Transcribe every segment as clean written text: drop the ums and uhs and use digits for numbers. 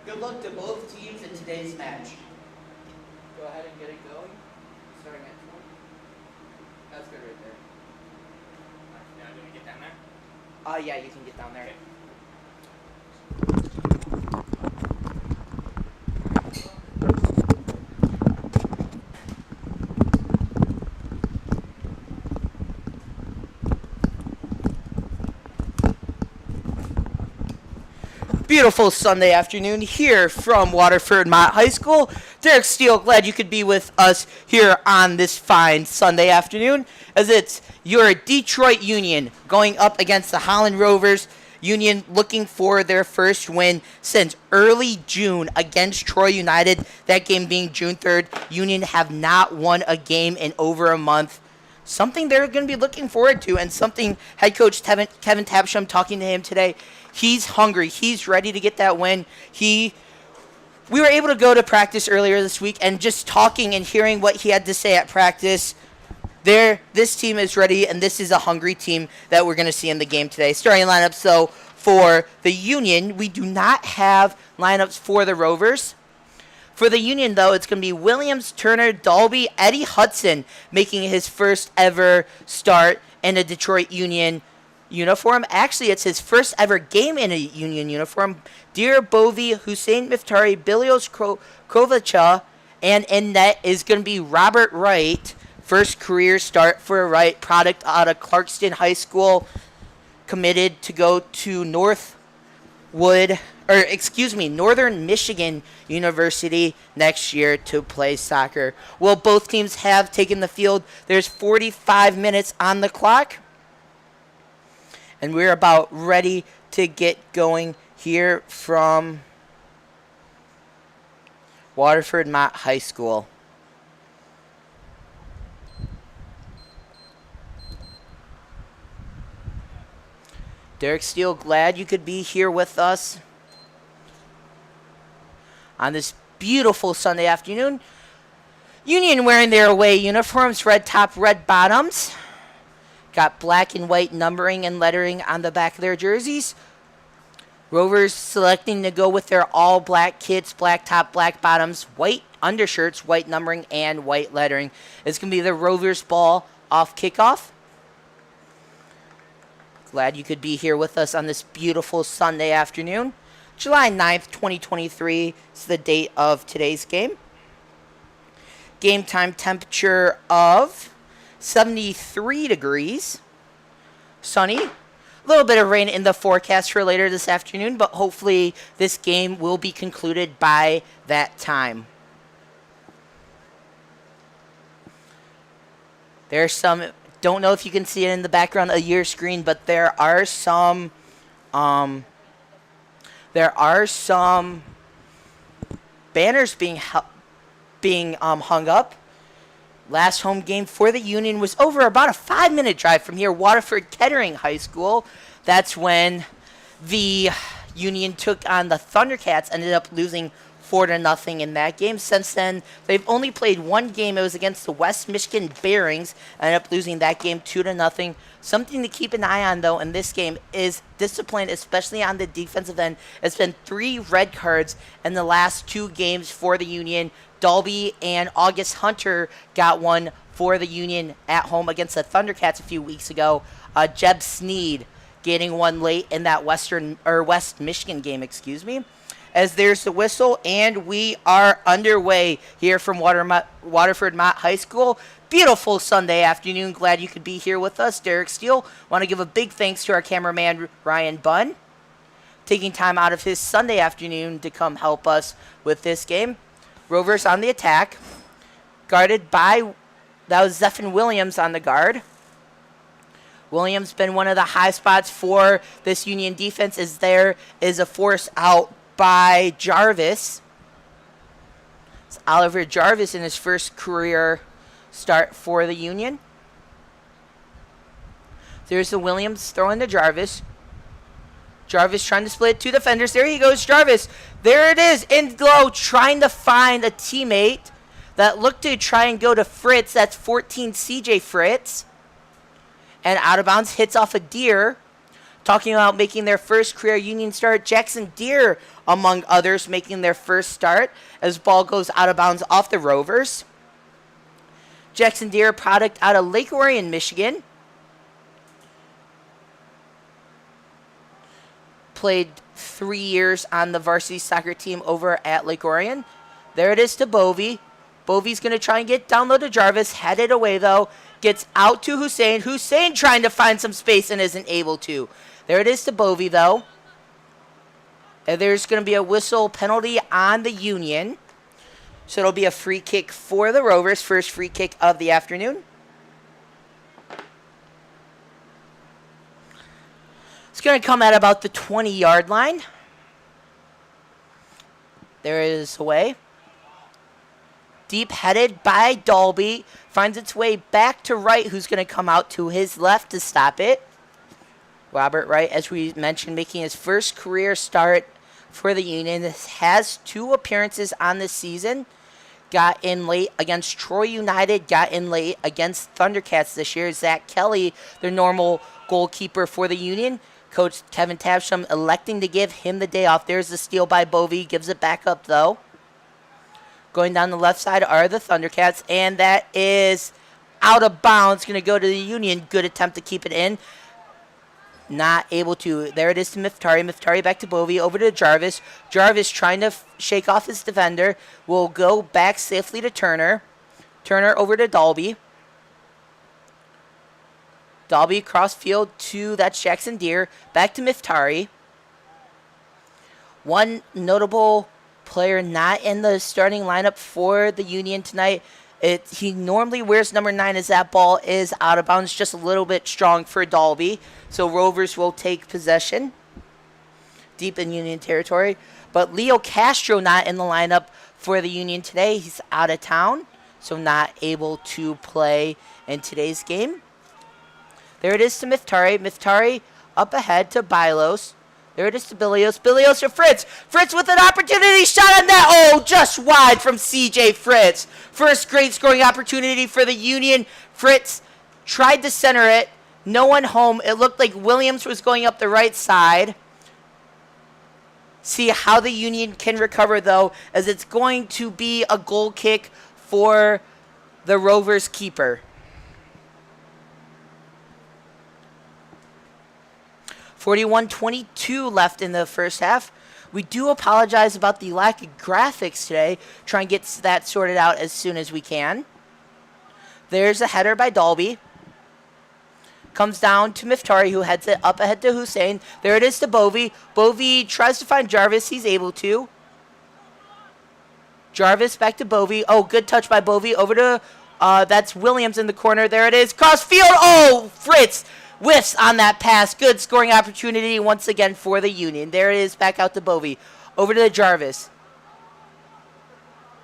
Good luck to both teams in today's match. Go ahead and get it going. Starting at 20. That's good right there. Now, do we get down there? Yeah, you can get down there. Okay. Beautiful Sunday afternoon here from Waterford Mott High School. Derek Steele, glad you could be with us here on this fine Sunday afternoon, as it's your Detroit Union going up against the Holland Rovers. Union looking for their first win since early June against Troy United, that game being June 3rd. Union have not won a game in over a month. Something they're going to be looking forward to, and something head coach Kevin Tapsham, talking to him today, he's hungry. He's ready to get that win. We were able to go to practice earlier this week, and just talking and hearing what he had to say at practice, this team is ready, and this is a hungry team that we're going to see in the game today. Starting lineups, so for the Union, we do not have lineups for the Rovers. For the Union, though, it's going to be Williams, Turner, Dalby, Eddie Hudson making his first ever start in a Detroit Union uniform. Actually, it's his first ever game in a Union uniform. Dear Bovey, Hussein Miftari, Bilios Kovacha, and in net is going to be Robert Wright. First career start for Wright, product out of Clarkston High School, committed to go to Northern Michigan University next year to play soccer. Well, both teams have taken the field. There's 45 minutes on the clock, and we're about ready to get going here from Waterford Mott High School. Derek Steele, glad you could be here with us on this beautiful Sunday afternoon. Union wearing their away uniforms, red top, red bottoms. Got black and white numbering and lettering on the back of their jerseys. Rovers selecting to go with their all-black kits, black top, black bottoms, white undershirts, white numbering, and white lettering. It's going to be the Rovers ball off kickoff. Glad you could be here with us on this beautiful Sunday afternoon. July 9th, 2023 is the date of today's game. Game time temperature of 73 degrees. Sunny. A little bit of rain in the forecast for later this afternoon, but hopefully this game will be concluded by that time. There's some, don't know if you can see it in the background of your screen, but there are some banners being hung up. Last home game for the Union was over about a 5-minute drive from here, Waterford Kettering High School. That's when the Union took on the Thundercats, ended up losing 4-0 in that game. Since then, they've only played one game. It was against the West Michigan Bearings. Ended up losing that game 2-0. Something to keep an eye on, though, in this game is discipline, especially on the defensive end. It's been 3 red cards in the last 2 games for the Union. Dalby and August Hunter got one for the Union at home against the Thundercats a few weeks ago. Jeb Sneed getting one late in that West Michigan game, as there's the whistle, and we are underway here from Waterford Mott High School. Beautiful Sunday afternoon. Glad you could be here with us. Derek Steele. Want to give a big thanks to our cameraman, Ryan Bunn, taking time out of his Sunday afternoon to come help us with this game. Rovers on the attack. Guarded by, that was Zephan Williams on the guard. Williams been one of the high spots for this Union defense, as there is a force out by Jarvis. It's Oliver Jarvis in his first career start for the Union. There's the Williams throwing to Jarvis. Jarvis trying to split 2 defenders. There he goes, Jarvis. There it is, in low, trying to find a teammate that looked to try and go to Fritz. That's 14 CJ Fritz. And out of bounds, hits off a Deer. Talking about making their first career Union start, Jackson Deere, among others, making their first start as ball goes out of bounds off the Rovers. Jackson Deere, product out of Lake Orion, Michigan. Played 3 years on the varsity soccer team over at Lake Orion. There it is to Bovey. Bovey's going to try and get down low to Jarvis. Headed away, though. Gets out to Hussein. Hussein trying to find some space and isn't able to. There it is to Bovey, though. And there's going to be a whistle penalty on the Union. So it'll be a free kick for the Rovers. First free kick of the afternoon. It's going to come at about the 20-yard line. There it is away. Deep headed by Dalby. Finds its way back to Wright, who's going to come out to his left to stop it. Robert Wright, as we mentioned, making his first career start for the Union. Has 2 appearances on this season. Got in late against Troy United. Got in late against Thundercats this year. Zach Kelly, their normal goalkeeper for the Union. Coach Kevin Tabsham electing to give him the day off. There's the steal by Bovey. Gives it back up, though. Going down the left side are the Thundercats. And that is out of bounds. Going to go to the Union. Good attempt to keep it in. Not able to. There it is to Miftari. Miftari back to Bovey. Over to Jarvis. Jarvis trying to shake off his defender. Will go back safely to Turner. Turner over to Dalby. Dalby cross field to, that's Jackson Deere. Back to Miftari. One notable player not in the starting lineup for the Union tonight. He normally wears number 9 as that ball is out of bounds. Just a little bit strong for Dalby. So Rovers will take possession. Deep in Union territory. But Leo Castro not in the lineup for the Union today. He's out of town. So not able to play in today's game. There it is to Miftari. Miftari up ahead to Bylos. There it is to Bilios. Bilios to Fritz. Fritz with an opportunity. Shot on that. Oh, just wide from CJ Fritz. First great scoring opportunity for the Union. Fritz tried to center it. No one home. It looked like Williams was going up the right side. See how the Union can recover, though, as it's going to be a goal kick for the Rovers keeper. 41-22 left in the first half. We do apologize about the lack of graphics today. Try and get that sorted out as soon as we can. There's a header by Dalby. Comes down to Miftari, who heads it up ahead to Hussein. There it is to Bovey. Bovey tries to find Jarvis. He's able to. Jarvis back to Bovey. Oh, good touch by Bovey. Over to, that's Williams in the corner. There it is. Cross field. Oh, Fritz whiffs on that pass. Good scoring opportunity once again for the Union. There it is, back out to Bovey. Over to Jarvis.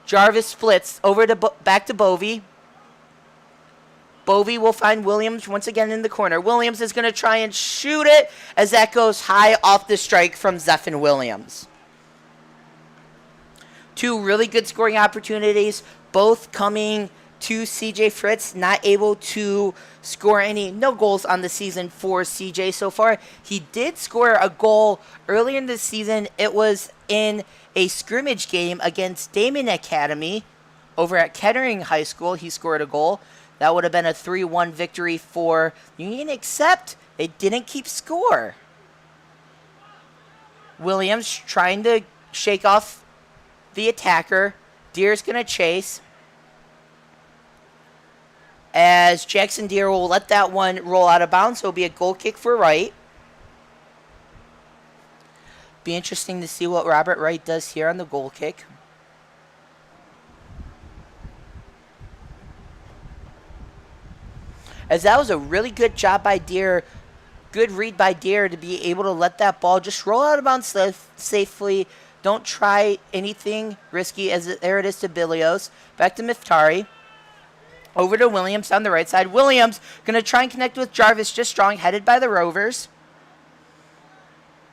Jarvis splits. Over to back to Bovey. Bovey will find Williams once again in the corner. Williams is going to try and shoot it as that goes high off the strike from Zephan Williams. 2 really good scoring opportunities, both coming to CJ Fritz. Not able to score no goals on the season for CJ so far. He did score a goal earlier in the season. It was in a scrimmage game against Damon Academy over at Kettering High School. He scored a goal. That would have been a 3-1 victory for Union, except they didn't keep score. Williams trying to shake off the attacker. Deere's going to chase. As Jackson Deere will let that one roll out of bounds, so it'll be a goal kick for Wright. Be interesting to see what Robert Wright does here on the goal kick. As that was a really good job by Deere. Good read by Deere to be able to let that ball just roll out of bounds safely. Don't try anything risky. There it is to Bilios. Back to Miftari. Over to Williams on the right side. Williams going to try and connect with Jarvis, just strong, headed by the Rovers.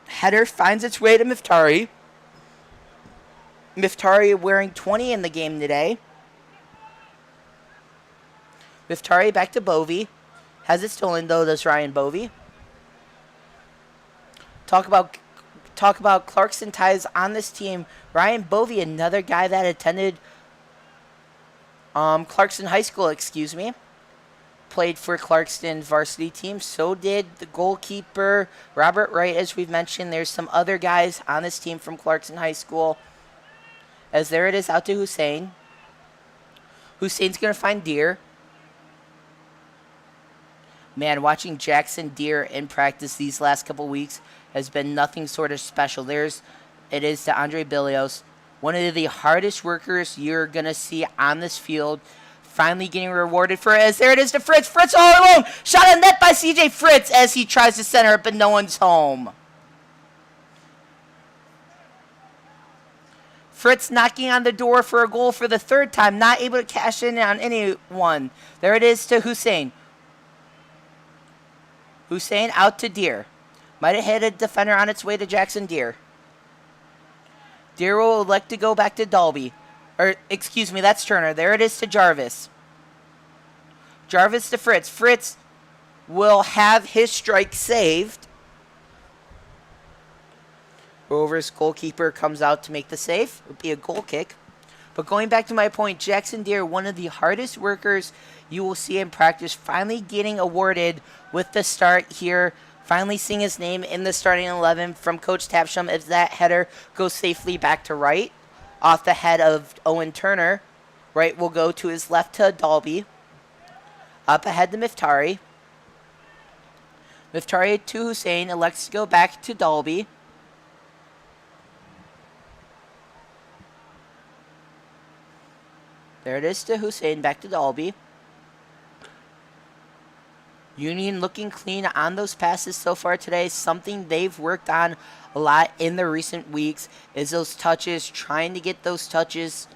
Header finds its way to Miftari. Miftari wearing 20 in the game today. Miftari back to Bovey. Has it stolen, though, does Ryan Bovey. Talk about Clarkson ties on this team. Ryan Bovey, another guy that attended Clarkson High School, excuse me, played for Clarkston varsity team. So did the goalkeeper, Robert Wright, as we've mentioned. There's some other guys on this team from Clarkson High School. As there it is out to Hussein. Hussein's going to find Deer. Man, watching Jackson Deer in practice these last couple weeks has been nothing sort of special. It is to Andre Bilios, one of the hardest workers you're going to see on this field, finally getting rewarded for it. As there it is to Fritz. Fritz all alone. Shot on net by CJ Fritz as he tries to center it, but no one's home. Fritz knocking on the door for a goal for the third time, not able to cash in on anyone. There it is to Hussein. Hussein out to Deer. Might have hit a defender on its way to Jackson Deer. Deer will elect to go back to Dalby. Or, excuse me, that's Turner. There it is to Jarvis. Jarvis to Fritz. Fritz will have his strike saved. Rovers goalkeeper comes out to make the save. It would be a goal kick. But going back to my point, Jackson Deere, one of the hardest workers you will see in practice, finally getting awarded with the start here. Finally seeing his name in the starting 11 from Coach Tapsham as that header goes safely back to right. Off the head of Owen Turner. Right will go to his left to Dalby. Up ahead to Miftari. Miftari to Hussein. Elects to go back to Dalby. There it is to Hussein, back to Dalby. Union looking clean on those passes so far today. Something they've worked on a lot in the recent weeks is those touches, trying to get those touches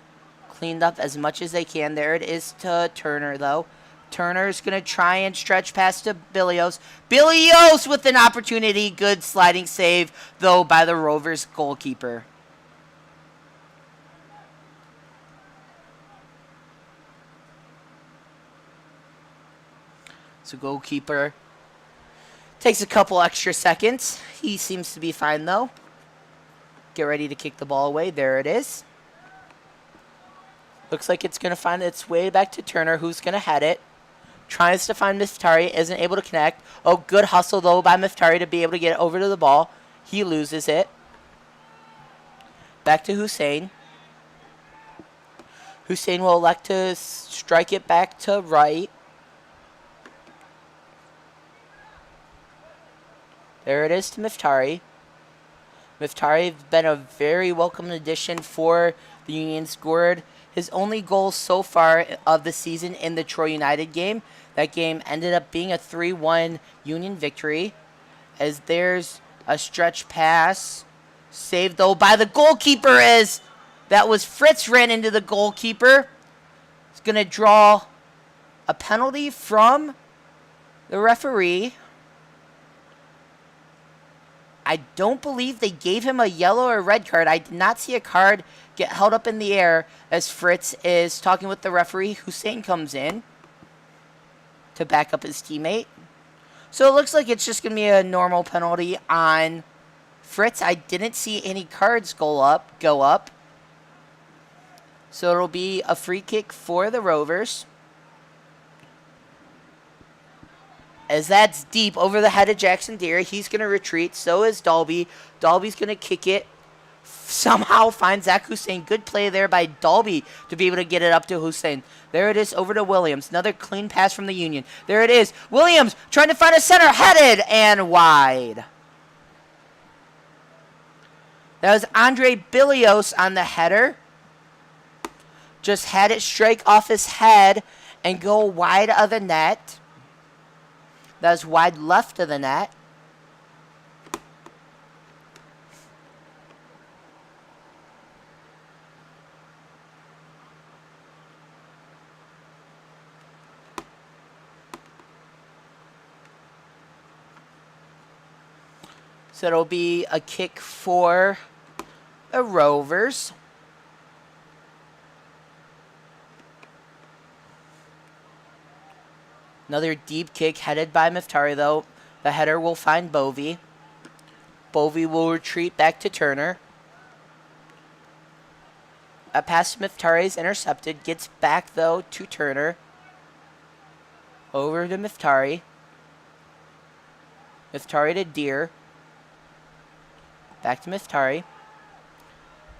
cleaned up as much as they can. There it is to Turner, though. Turner's going to try and stretch past to Bilios. Bilios with an opportunity. Good sliding save, though, by the Rovers goalkeeper. So goalkeeper takes a couple extra seconds. He seems to be fine, though. Get ready to kick the ball away. There it is. Looks like it's going to find its way back to Turner, who's going to head it. Tries to find Miftari, isn't able to connect. Oh, good hustle, though, by Miftari to be able to get over to the ball. He loses it. Back to Hussein. Hussein will elect to strike it back to right. There it is to Miftari. Miftari has been a very welcome addition for the Union. Scored his only goal so far of the season in the Troy United game. That game ended up being a 3-1 Union victory. As there's a stretch pass. Saved, though, by the goalkeeper as that was Fritz ran into the goalkeeper. He's going to draw a penalty from the referee. I don't believe they gave him a yellow or red card. I did not see a card get held up in the air as Fritz is talking with the referee. Hussein comes in to back up his teammate. So it looks like it's just going to be a normal penalty on Fritz. I didn't see any cards go up. So it'll be a free kick for the Rovers. As that's deep over the head of Jackson Deere. He's going to retreat. So is Dalby. Dalby's going to kick it. Somehow finds Zach Hussein. Good play there by Dalby to be able to get it up to Hussein. There it is over to Williams. Another clean pass from the Union. There it is. Williams trying to find a center. Headed and wide. That was Andre Bilios on the header. Just had it strike off his head and go wide of the net. That was wide left of the net. So it'll be a kick for the Rovers. Another deep kick headed by Miftari, though. The header will find Bovey. Bovey will retreat back to Turner. A pass to Miftari is intercepted. Gets back, though, to Turner. Over to Miftari. Miftari to Deer. Back to Miftari.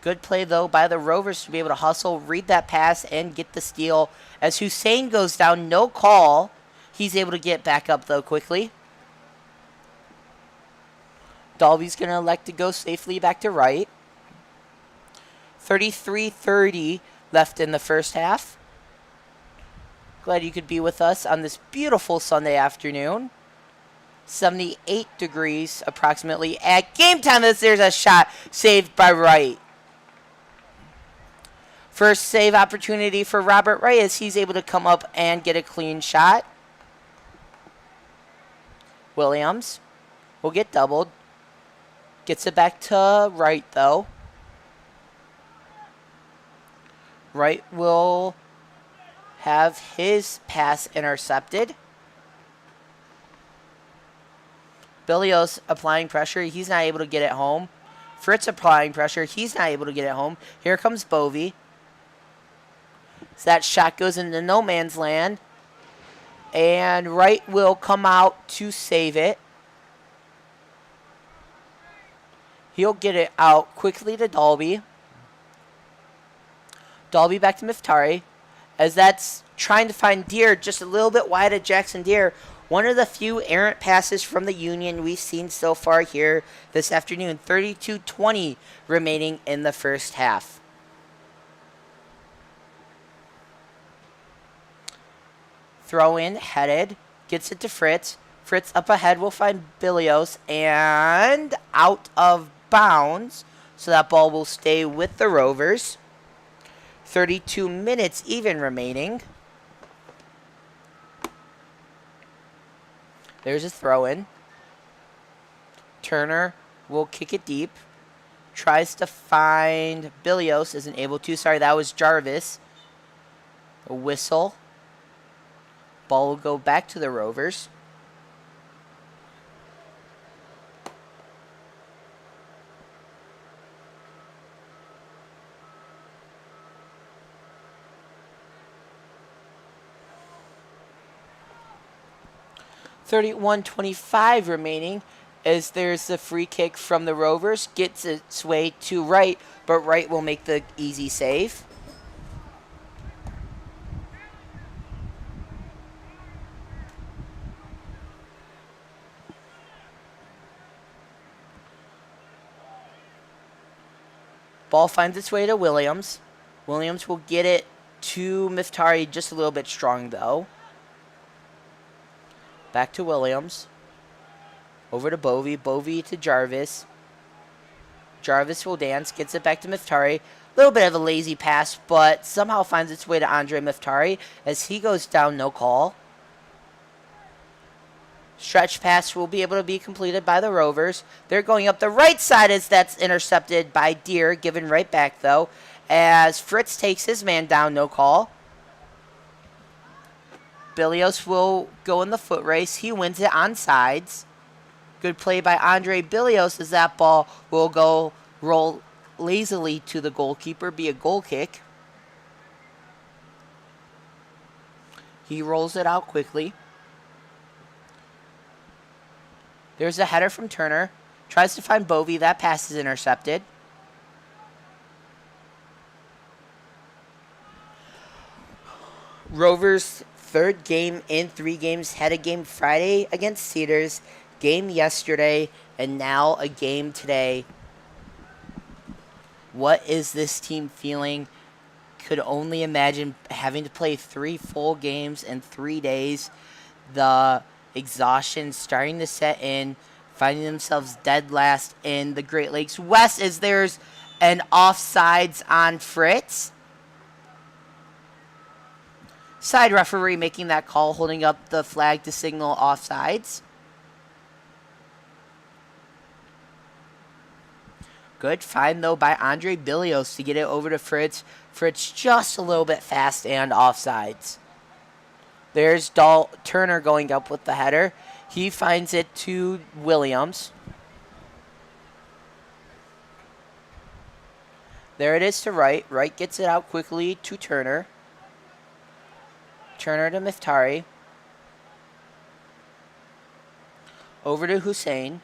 Good play, though, by the Rovers to be able to hustle, read that pass, and get the steal. As Hussein goes down, no call. He's able to get back up, though, quickly. Dalby's going to elect to go safely back to right. 33-30 left in the first half. Glad you could be with us on this beautiful Sunday afternoon. 78 degrees approximately at game time. There's a shot saved by Wright. First save opportunity for Robert Wright as he's able to come up and get a clean shot. Williams will get doubled. Gets it back to Wright, though. Wright will have his pass intercepted. Billios applying pressure. He's not able to get it home. Fritz applying pressure. He's not able to get it home. Here comes Bovey. So that shot goes into no man's land. And Wright will come out to save it. He'll get it out quickly to Dalby. Dalby back to Miftari. As that's trying to find Deer just a little bit wide of Jackson Deer. One of the few errant passes from the Union we've seen so far here this afternoon. 32-20 remaining in the first half. Throw in, headed. Gets it to Fritz. Fritz up ahead will find Billios. And out of bounds. So that ball will stay with the Rovers. 32 minutes even remaining. There's a throw-in. Turner will kick it deep. Tries to find Billios. Isn't able to. Sorry, that was Jarvis. A whistle. Ball will go back to the Rovers. .31-25 remaining as there's a free kick from the Rovers. Gets its way to Wright, but Wright will make the easy save. Ball finds its way to Williams. Williams will get it to Miftari, just a little bit strong though. Back to Williams. Over to Bovey. Bovey to Jarvis. Jarvis will dance. Gets it back to Miftari. A little bit of a lazy pass, but somehow finds its way to Andre Miftari as he goes down, no call. Stretch pass will be able to be completed by the Rovers. They're going up the right side as that's intercepted by Deer. Given right back, though, as Fritz takes his man down, no call. Billios will go in the foot race. He wins it on sides. Good play by Andre Billios as that ball will go roll lazily to the goalkeeper, be a goal kick. He rolls it out quickly. There's a header from Turner. Tries to find Bovey. That pass is intercepted. Rovers' third game in 3 games. Had a game Friday against Cedars, game yesterday, and now a game today. What is this team feeling? Could only imagine having to play 3 full games in 3 days. The exhaustion starting to set in, finding themselves dead last in the Great Lakes West as there's an offsides on Fritz. Side referee making that call, holding up the flag to signal offsides. Good find, though, by Andre Billios to get it over to Fritz. Fritz just a little bit fast and offsides. There's Turner going up with the header. He finds it to Williams. There it is to Wright. Wright gets it out quickly to Turner. Turner to Miftari. Over to Hussein.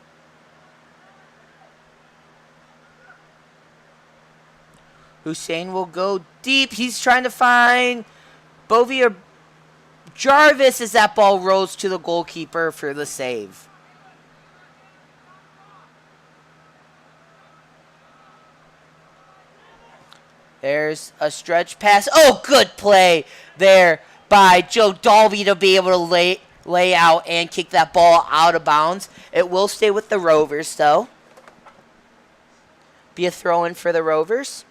Hussein will go deep. He's trying to find Bovey or Jarvis as that ball rolls to the goalkeeper for the save. There's a stretch pass. Oh, good play there by Joe Dalby to be able to lay out and kick that ball out of bounds. It will stay with the Rovers, though. Be a throw-in for the Rovers.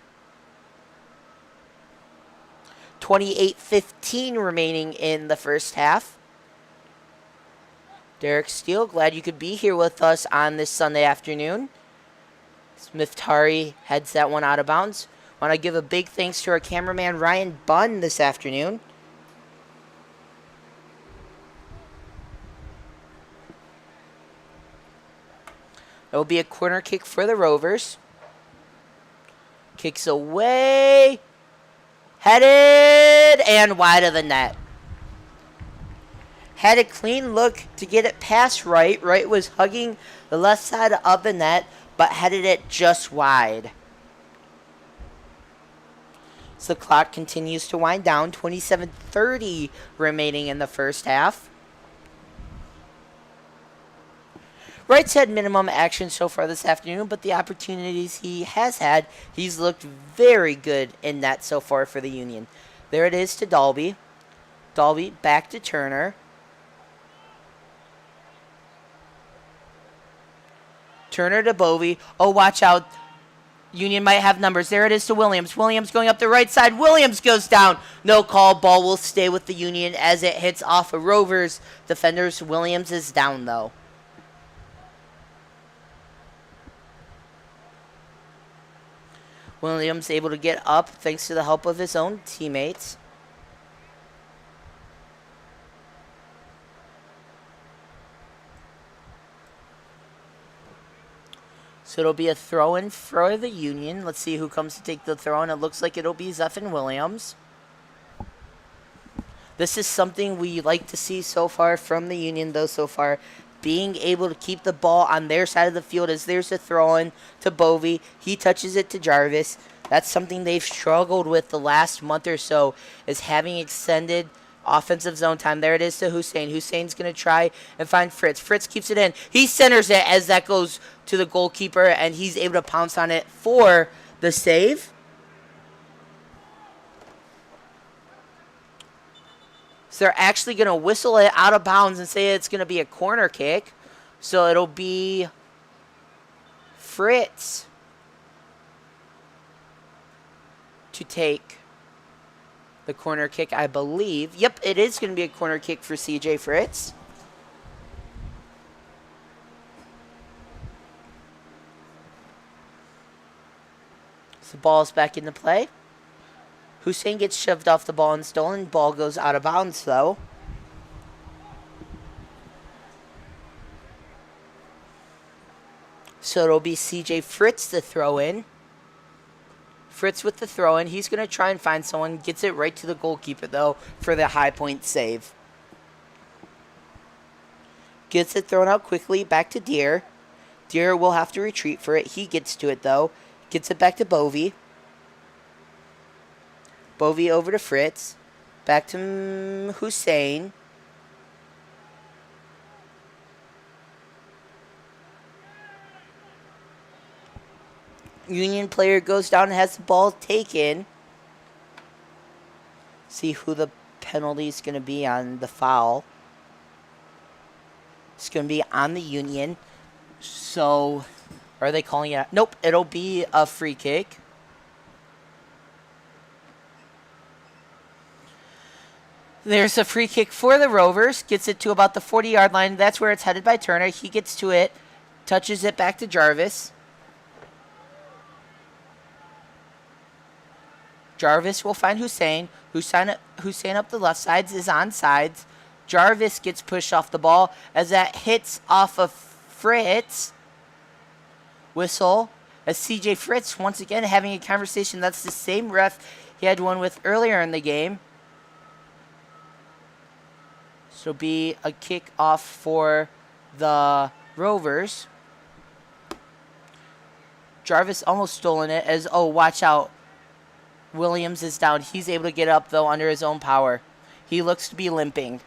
28:15 remaining in the first half. Derek Steele, glad you could be here with us on this Sunday afternoon. Miftari heads that one out of bounds. Want to give a big thanks to our cameraman Ryan Bunn this afternoon. It will be a corner kick for the Rovers. Kicks away. Headed and wide of the net. Had a clean look to get it past Wright. Wright was hugging the left side of the net, but headed it just wide. So the clock continues to wind down. 27:30 remaining in the first half. Wright's had minimum action so far this afternoon, but the opportunities he has had, he's looked very good in that so far for the Union. There it is to Dalby. Dalby back to Turner. Turner to Bovey. Oh, watch out. Union might have numbers. There it is to Williams. Williams going up the right side. Williams goes down. No call. Ball will stay with the Union as it hits off of Rovers defenders. Williams is down, though. Williams able to get up thanks to the help of his own teammates. So it'll be a throw-in for the Union. Let's see who comes to take the throw-in. It looks like it'll be Zephan Williams. This is something we like to see so far from the Union, though, so far. Being able to keep the ball on their side of the field as there's a throw-in to Bovey. He touches it to Jarvis. That's something they've struggled with the last month or so, is having extended offensive zone time. There it is to Hussein. Hussein's going to try and find Fritz. Fritz keeps it in. He centers it as that goes to the goalkeeper, and he's able to pounce on it for the save. So they're actually going to whistle it out of bounds and say it's going to be a corner kick. So it'll be Fritz to take the corner kick, I believe. Yep, it is going to be a corner kick for CJ Fritz. So the ball's back into play. Hussein gets shoved off the ball and stolen. Ball goes out of bounds, though. So it'll be CJ Fritz to throw in. Fritz with the throw-in. He's going to try and find someone. Gets it right to the goalkeeper, though, for the high-point save. Gets it thrown out quickly. Back to Deere. Deere will have to retreat for it. He gets to it, though. Gets it back to Bovey. Bovey over to Fritz. Back to Hussein. Union player goes down and has the ball taken. See who the penalty is going to be on the foul. It's going to be on the Union. So, are they calling it? Nope, it'll be a free kick. There's a free kick for the Rovers. Gets it to about the 40-yard line. That's where it's headed by Turner. He gets to it. Touches it back to Jarvis. Jarvis will find Hussein. Hussein up the left side is on sides. Jarvis gets pushed off the ball as that hits off of Fritz. Whistle. as CJ Fritz once again having a conversation. That's the same ref he had one with earlier in the game. So be a kick off for the Rovers. Jarvis almost stolen it as, oh, watch out. Williams is down. He's able to get up, though, under his own power. He looks to be limping.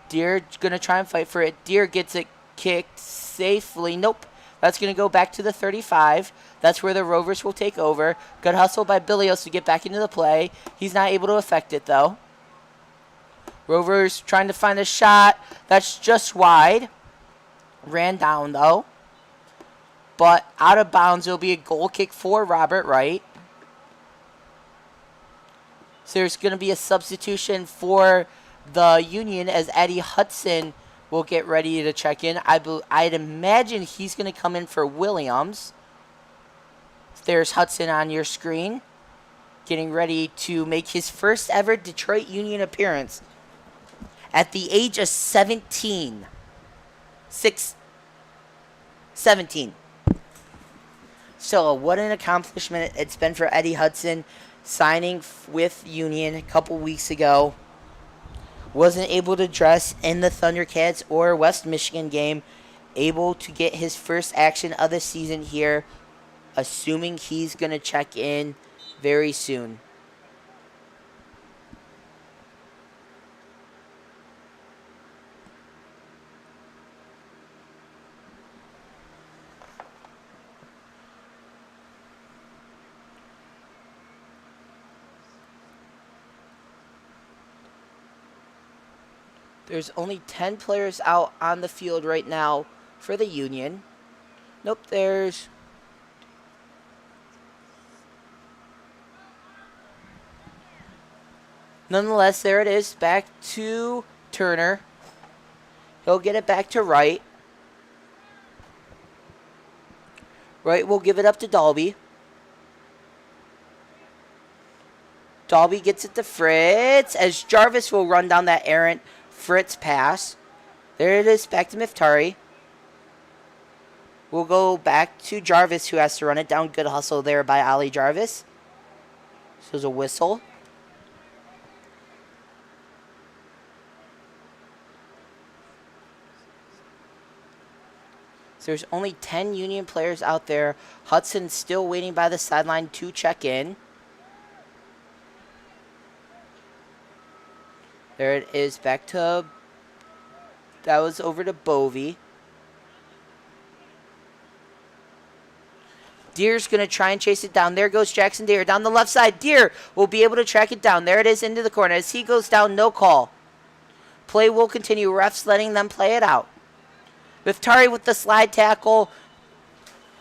Deere going to try and fight for it. Deere gets it kicked safely. Nope. That's going to go back to the 35. That's where the Rovers will take over. Good hustle by Billios to get back into the play. He's not able to affect it, though. Rovers trying to find a shot. That's just wide. Ran down, though. But out of bounds, it'll be a goal kick for Robert Wright. So there's going to be a substitution for the Union as Eddie Hudson will get ready to check in. I'd imagine he's going to come in for Williams. There's Hudson on your screen, getting ready to make his first ever Detroit Union appearance at the age of 17. 17. So what an accomplishment it's been for Eddie Hudson, signing with Union a couple weeks ago. Wasn't able to dress in the Thundercats or West Michigan game. Able to get his first action of the season here, assuming he's going to check in very soon. There's only 10 players out on the field right now for the Union. Nope, there's... Nonetheless, there it is. Back to Turner. He'll get it back to Wright. Wright will give it up to Dalby. Dalby gets it to Fritz as Jarvis will run down that errant Fritz pass. There it is, back to Miftari. We'll go back to Jarvis, who has to run it down. Good hustle there by Ali Jarvis. So there's a whistle. So there's only 10 Union players out there. Hudson still waiting by the sideline to check in. There it is, back to, that was over to Bovey. Deere's going to try and chase it down. There goes Jackson Deere down the left side. Deere will be able to track it down. There it is into the corner. As he goes down, no call. Play will continue. Refs letting them play it out. Miftari with the slide tackle.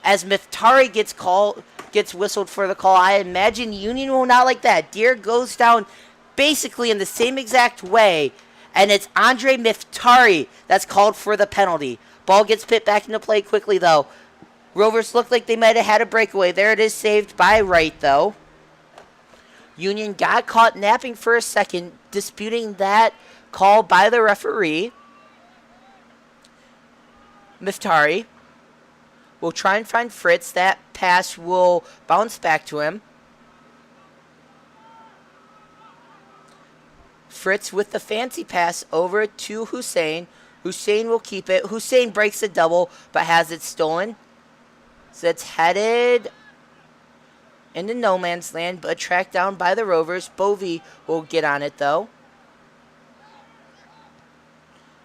As Miftari gets whistled for the call, I imagine Union will not like that. Deere goes down basically in the same exact way, and it's Andre Miftari that's called for the penalty. Ball gets put back into play quickly, though. Rovers look like they might have had a breakaway. There it is, saved by Wright, though. Union got caught napping for a second, disputing that call by the referee. Miftari will try and find Fritz. That pass will bounce back to him. Fritz with the fancy pass over to Hussein. Hussein will keep it. Hussein breaks the double, but has it stolen. So it's headed into no man's land, but tracked down by the Rovers. Bovey will get on it, though.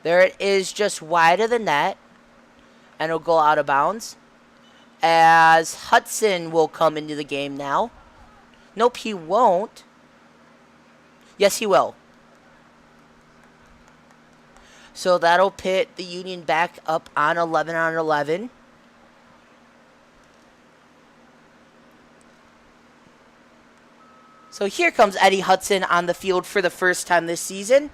There it is, just wide of the net, and it'll go out of bounds. As Hudson will come into the game now. Nope, he won't. Yes, he will. So that'll pit the Union back up on 11 on 11. So here comes Eddie Hudson on the field for the first time this season.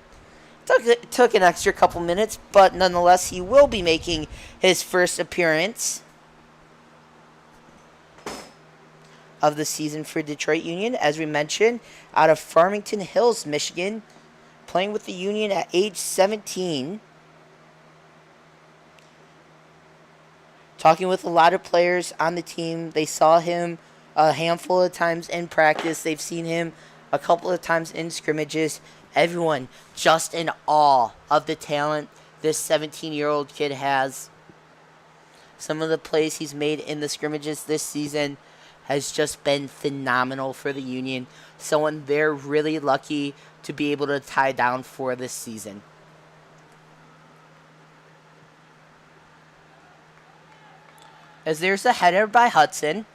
Took an extra couple minutes, but nonetheless, he will be making his first appearance of the season for Detroit Union. As we mentioned, out of Farmington Hills, Michigan, playing with the Union at age 17. Talking with a lot of players on the team, they saw him a handful of times in practice. They've seen him a couple of times in scrimmages. Everyone just in awe of the talent this 17-year-old kid has. Some of the plays he's made in the scrimmages this season has just been phenomenal for the Union. Someone they're really lucky to be able to tie down for this season. As there's a header by Hudson.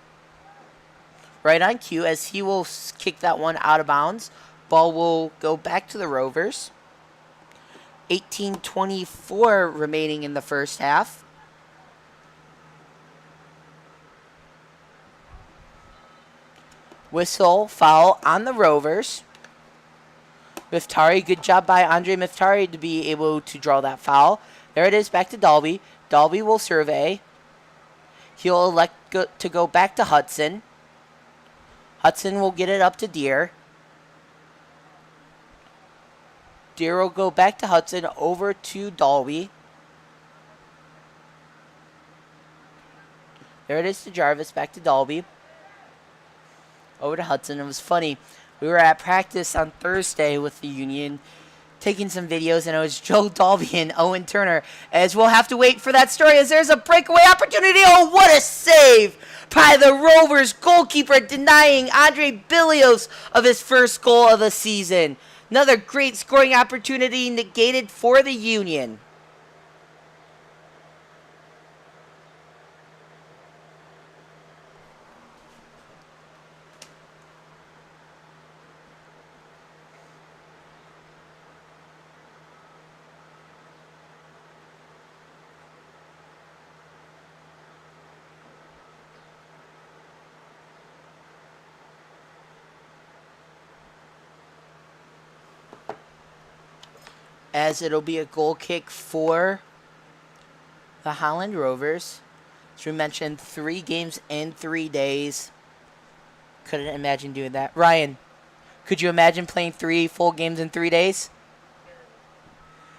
Right on cue as he will kick that one out of bounds. Ball will go back to the Rovers. 18:24 remaining in the first half. Whistle, foul on the Rovers. Miftari, good job by Andre Miftari to be able to draw that foul. There it is, back to Dalby. Dalby will survey. He'll elect to go back to Hudson. Hudson will get it up to Deere. Deere will go back to Hudson, over to Dalby. There it is to Jarvis, back to Dalby. Over to Hudson. It was funny. We were at practice on Thursday with the Union, taking some videos, and it was Joe Dalby and Owen Turner. As we'll have to wait for that story, as there's a breakaway opportunity. Oh, what a save by the Rovers goalkeeper, denying Andre Bilios of his first goal of the season. Another great scoring opportunity negated for the Union. As it'll be a goal kick for the Holland Rovers. As we mentioned, 3 games in 3 days. Couldn't imagine doing that. Ryan, could you imagine playing 3 full games in 3 days?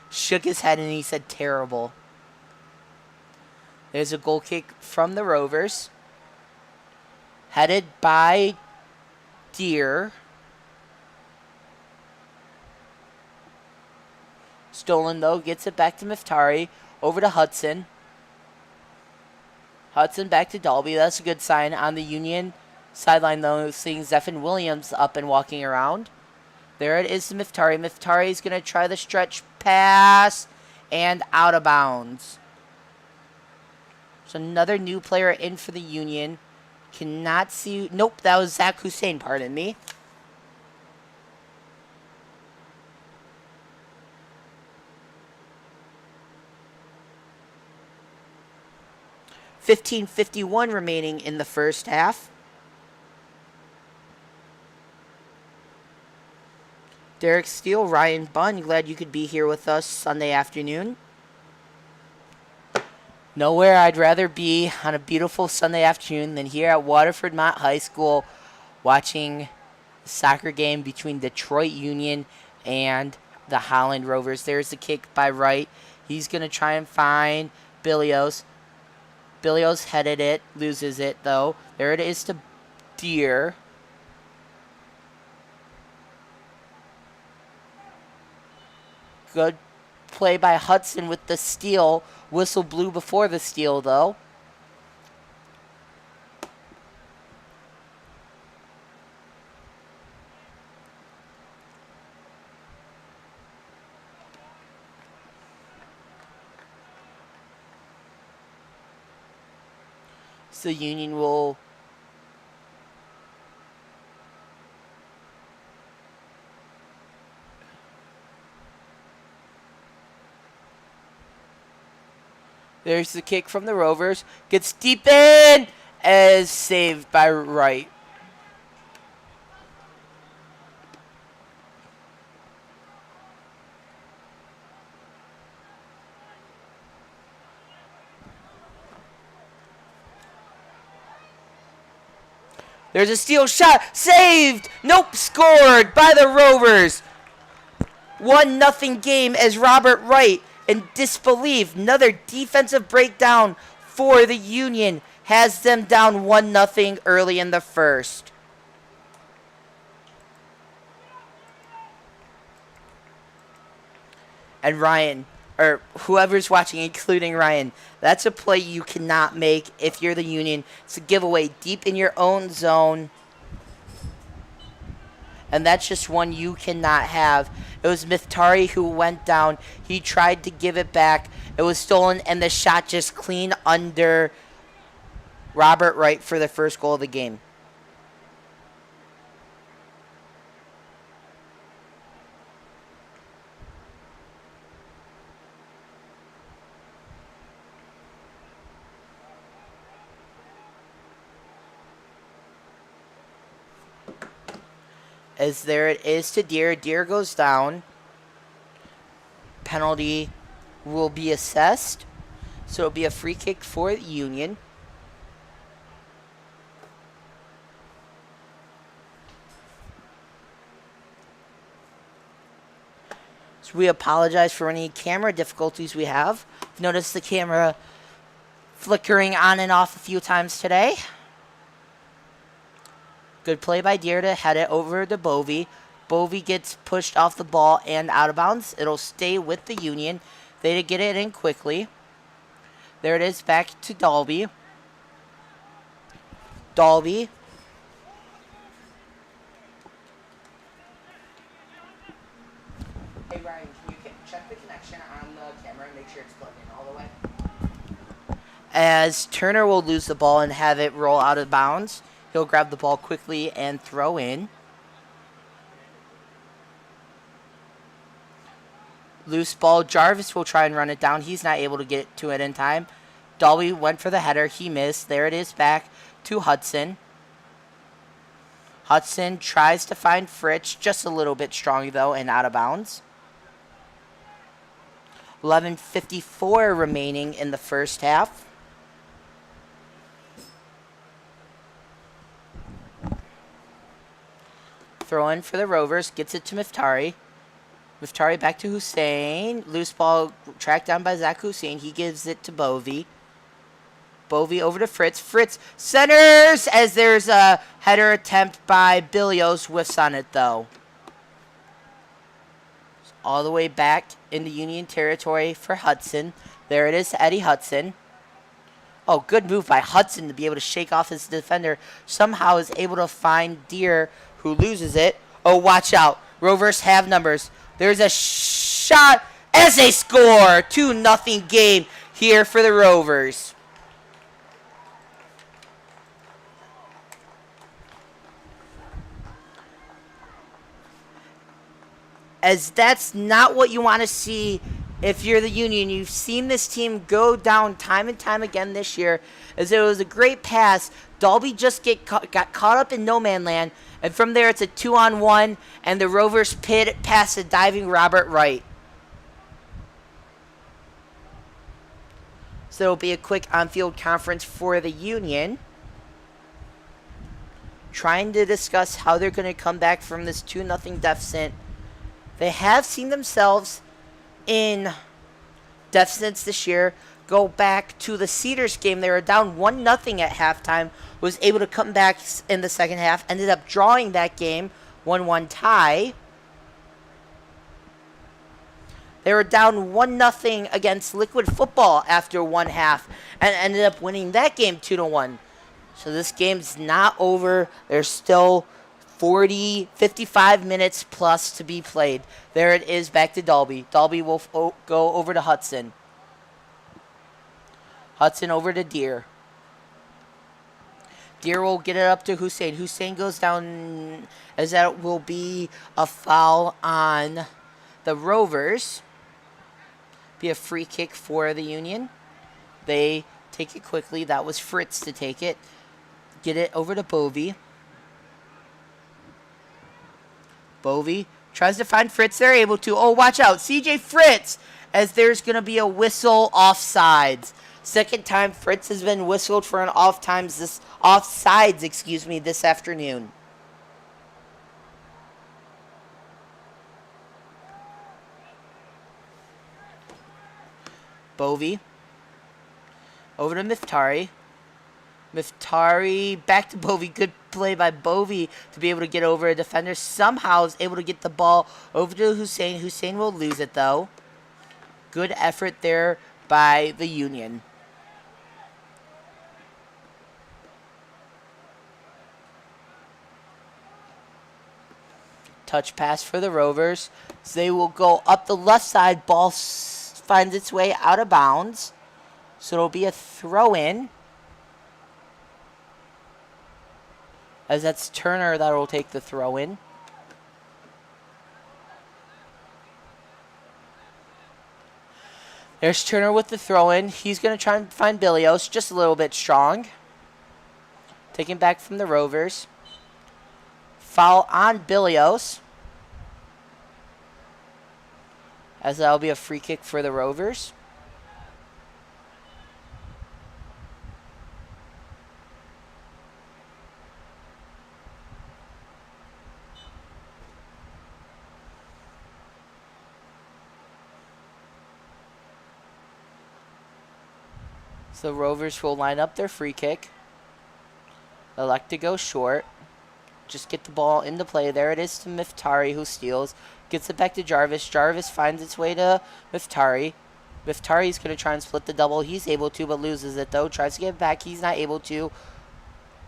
Shook his head and he said terrible. There's a goal kick from the Rovers. Headed by Deere. Stolen, though, gets it back to Miftari. Over to Hudson. Hudson back to Dalby. That's a good sign on the Union sideline, though, seeing Zephan Williams up and walking around. There it is to Miftari. Miftari is going to try the stretch pass and out of bounds. So another new player in for the Union. Cannot see. Nope, that was Zach Hussein, pardon me. 15:51 remaining in the first half. Derek Steele, Ryan Bunn, glad you could be here with us Sunday afternoon. Nowhere I'd rather be on a beautiful Sunday afternoon than here at Waterford Mott High School watching a soccer game between Detroit Union and the Holland Rovers. There's the kick by Wright. He's going to try and find Bilios. Bilios headed it, loses it though. There it is to Deere. Good play by Hudson with the steal. Whistle blew before the steal though. So Union will there's the kick from the Rovers. Gets deep in as saved by Wright. There's a steal shot. Saved. Nope. Scored by the Rovers. 1-0 game as Robert Wright in disbelief. Another defensive breakdown for the Union. Has them down 1-0 early in the first. And Ryan, or whoever's watching, including Ryan, that's a play you cannot make if you're the Union. It's a giveaway deep in your own zone. And that's just one you cannot have. It was Miftari who went down. He tried to give it back. It was stolen, and the shot just clean under Robert Wright for the first goal of the game. As there it is to Deer. Deer goes down. Penalty will be assessed. So it'll be a free kick for the Union. So we apologize for any camera difficulties we have. Notice the camera flickering on and off a few times today. Good play by Deer to head it over to Bovey. Bovey gets pushed off the ball and out of bounds. It'll stay with the Union. They get it in quickly. There it is, back to Dalby. Dalby. Hey Ryan, can you check the connection on the camera and make sure it's plugged in all the way? As Turner will lose the ball and have it roll out of bounds. He'll grab the ball quickly and throw in. Loose ball. Jarvis will try and run it down. He's not able to get to it in time. Dalby went for the header. He missed. There it is, back to Hudson. Hudson tries to find Fritz. Just a little bit strong, though, and out of bounds. 11:54 remaining in the first half. Throw in for the Rovers. Gets it to Miftari. Miftari back to Hussein. Loose ball tracked down by Zach Hussein. He gives it to Bovey. Bovey over to Fritz. Fritz centers as there's a header attempt by Billios. Whiffs on it, though. All the way back into Union territory for Hudson. There it is to Eddie Hudson. Oh, good move by Hudson to be able to shake off his defender. Somehow is able to find Deer, who loses it. Oh, watch out. Rovers have numbers. There's a shot as they score. 2-0 game here for the Rovers. As that's not what you want to see if you're the Union. You've seen this team go down time and time again this year. As it was a great pass. Dalby just got caught up in no man land. And from there, it's a 2-on-1, and the Rovers pit past a diving Robert Wright. So it'll be a quick on-field conference for the Union, trying to discuss how they're going to come back from this 2-0 deficit. They have seen themselves in deficits this year. Go back to the Cedars game. They were down 1-0 at halftime. Was able to come back in the second half. Ended up drawing that game. 1-1 tie. They were down 1-0 against Liquid Football after one half. And ended up winning that game 2-1. So this game's not over. There's still 55 minutes plus to be played. There it is, back to Dalby. Dalby will go over to Hudson. Hudson over to Deer. Deer will get it up to Hussein. Hussein goes down, as that will be a foul on the Rovers. Be a free kick for the Union. They take it quickly. That was Fritz to take it. Get it over to Bovey. Bovey tries to find Fritz. They're able to. Oh, watch out. CJ Fritz, as there's going to be a whistle offsides. Second time Fritz has been whistled for an offsides this afternoon. Bovey Over to Miftari. Miftari back to Bovey. Good play by Bovey to be able to get over a defender. Somehow is able to get the ball over to Hussein. Hussein will lose it though. Good effort there by the Union. Touch pass for the Rovers. So they will go up the left side. Ball finds its way out of bounds. So it'll be a throw in. As that's Turner that will take the throw in. There's Turner with the throw in. He's going to try and find Billios. Just a little bit strong. Taken back from the Rovers. Foul on Billios. As that'll be a free kick for the Rovers. So the Rovers will line up their free kick. Elect to go short. Just get the ball into play. There it is to Miftari, who steals. Gets it back to Jarvis. Jarvis finds its way to Miftari. Miftari's going to try and split the double. He's able to, but loses it, though. Tries to get it back. He's not able to.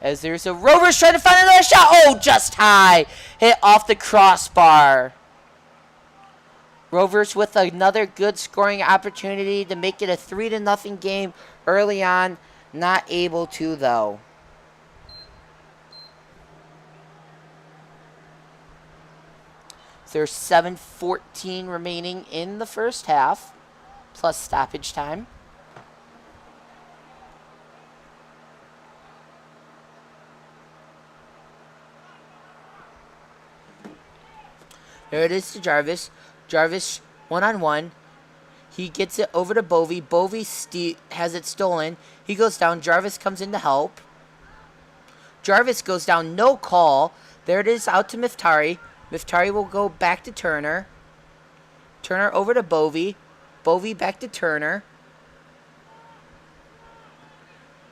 As there's a Rovers trying to find another shot. Oh, just high. Hit off the crossbar. Rovers with another good scoring opportunity to make it a 3-0 game early on. Not able to, though. There's 7:14 remaining in the first half, plus stoppage time. There it is to Jarvis. Jarvis one-on-one. He gets it over to Bovey. Bovey has it stolen. He goes down. Jarvis comes in to help. Jarvis goes down. No call. There it is out to Miftari. Miftari will go back to Turner. Turner over to Bovey. Bovey back to Turner.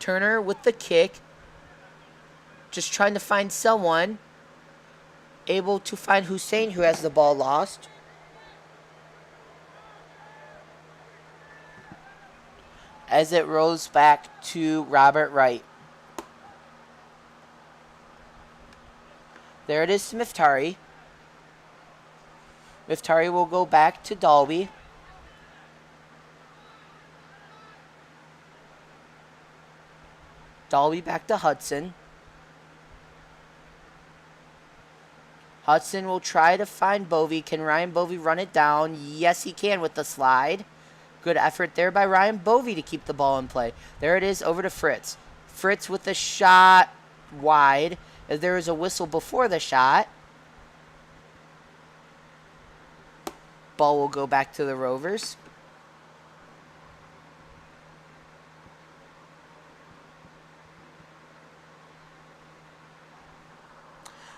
Turner with the kick. Just trying to find someone. Able to find Hussein, who has the ball lost. As it rolls back to Robert Wright. There it is to Miftari. Miftari will go back to Dalby. Dalby back to Hudson. Hudson will try to find Bovey. Can Ryan Bovey run it down? Yes, he can with the slide. Good effort there by Ryan Bovey to keep the ball in play. There it is over to Fritz. Fritz with the shot wide. As there is a whistle before the shot. Ball will go back to the Rovers.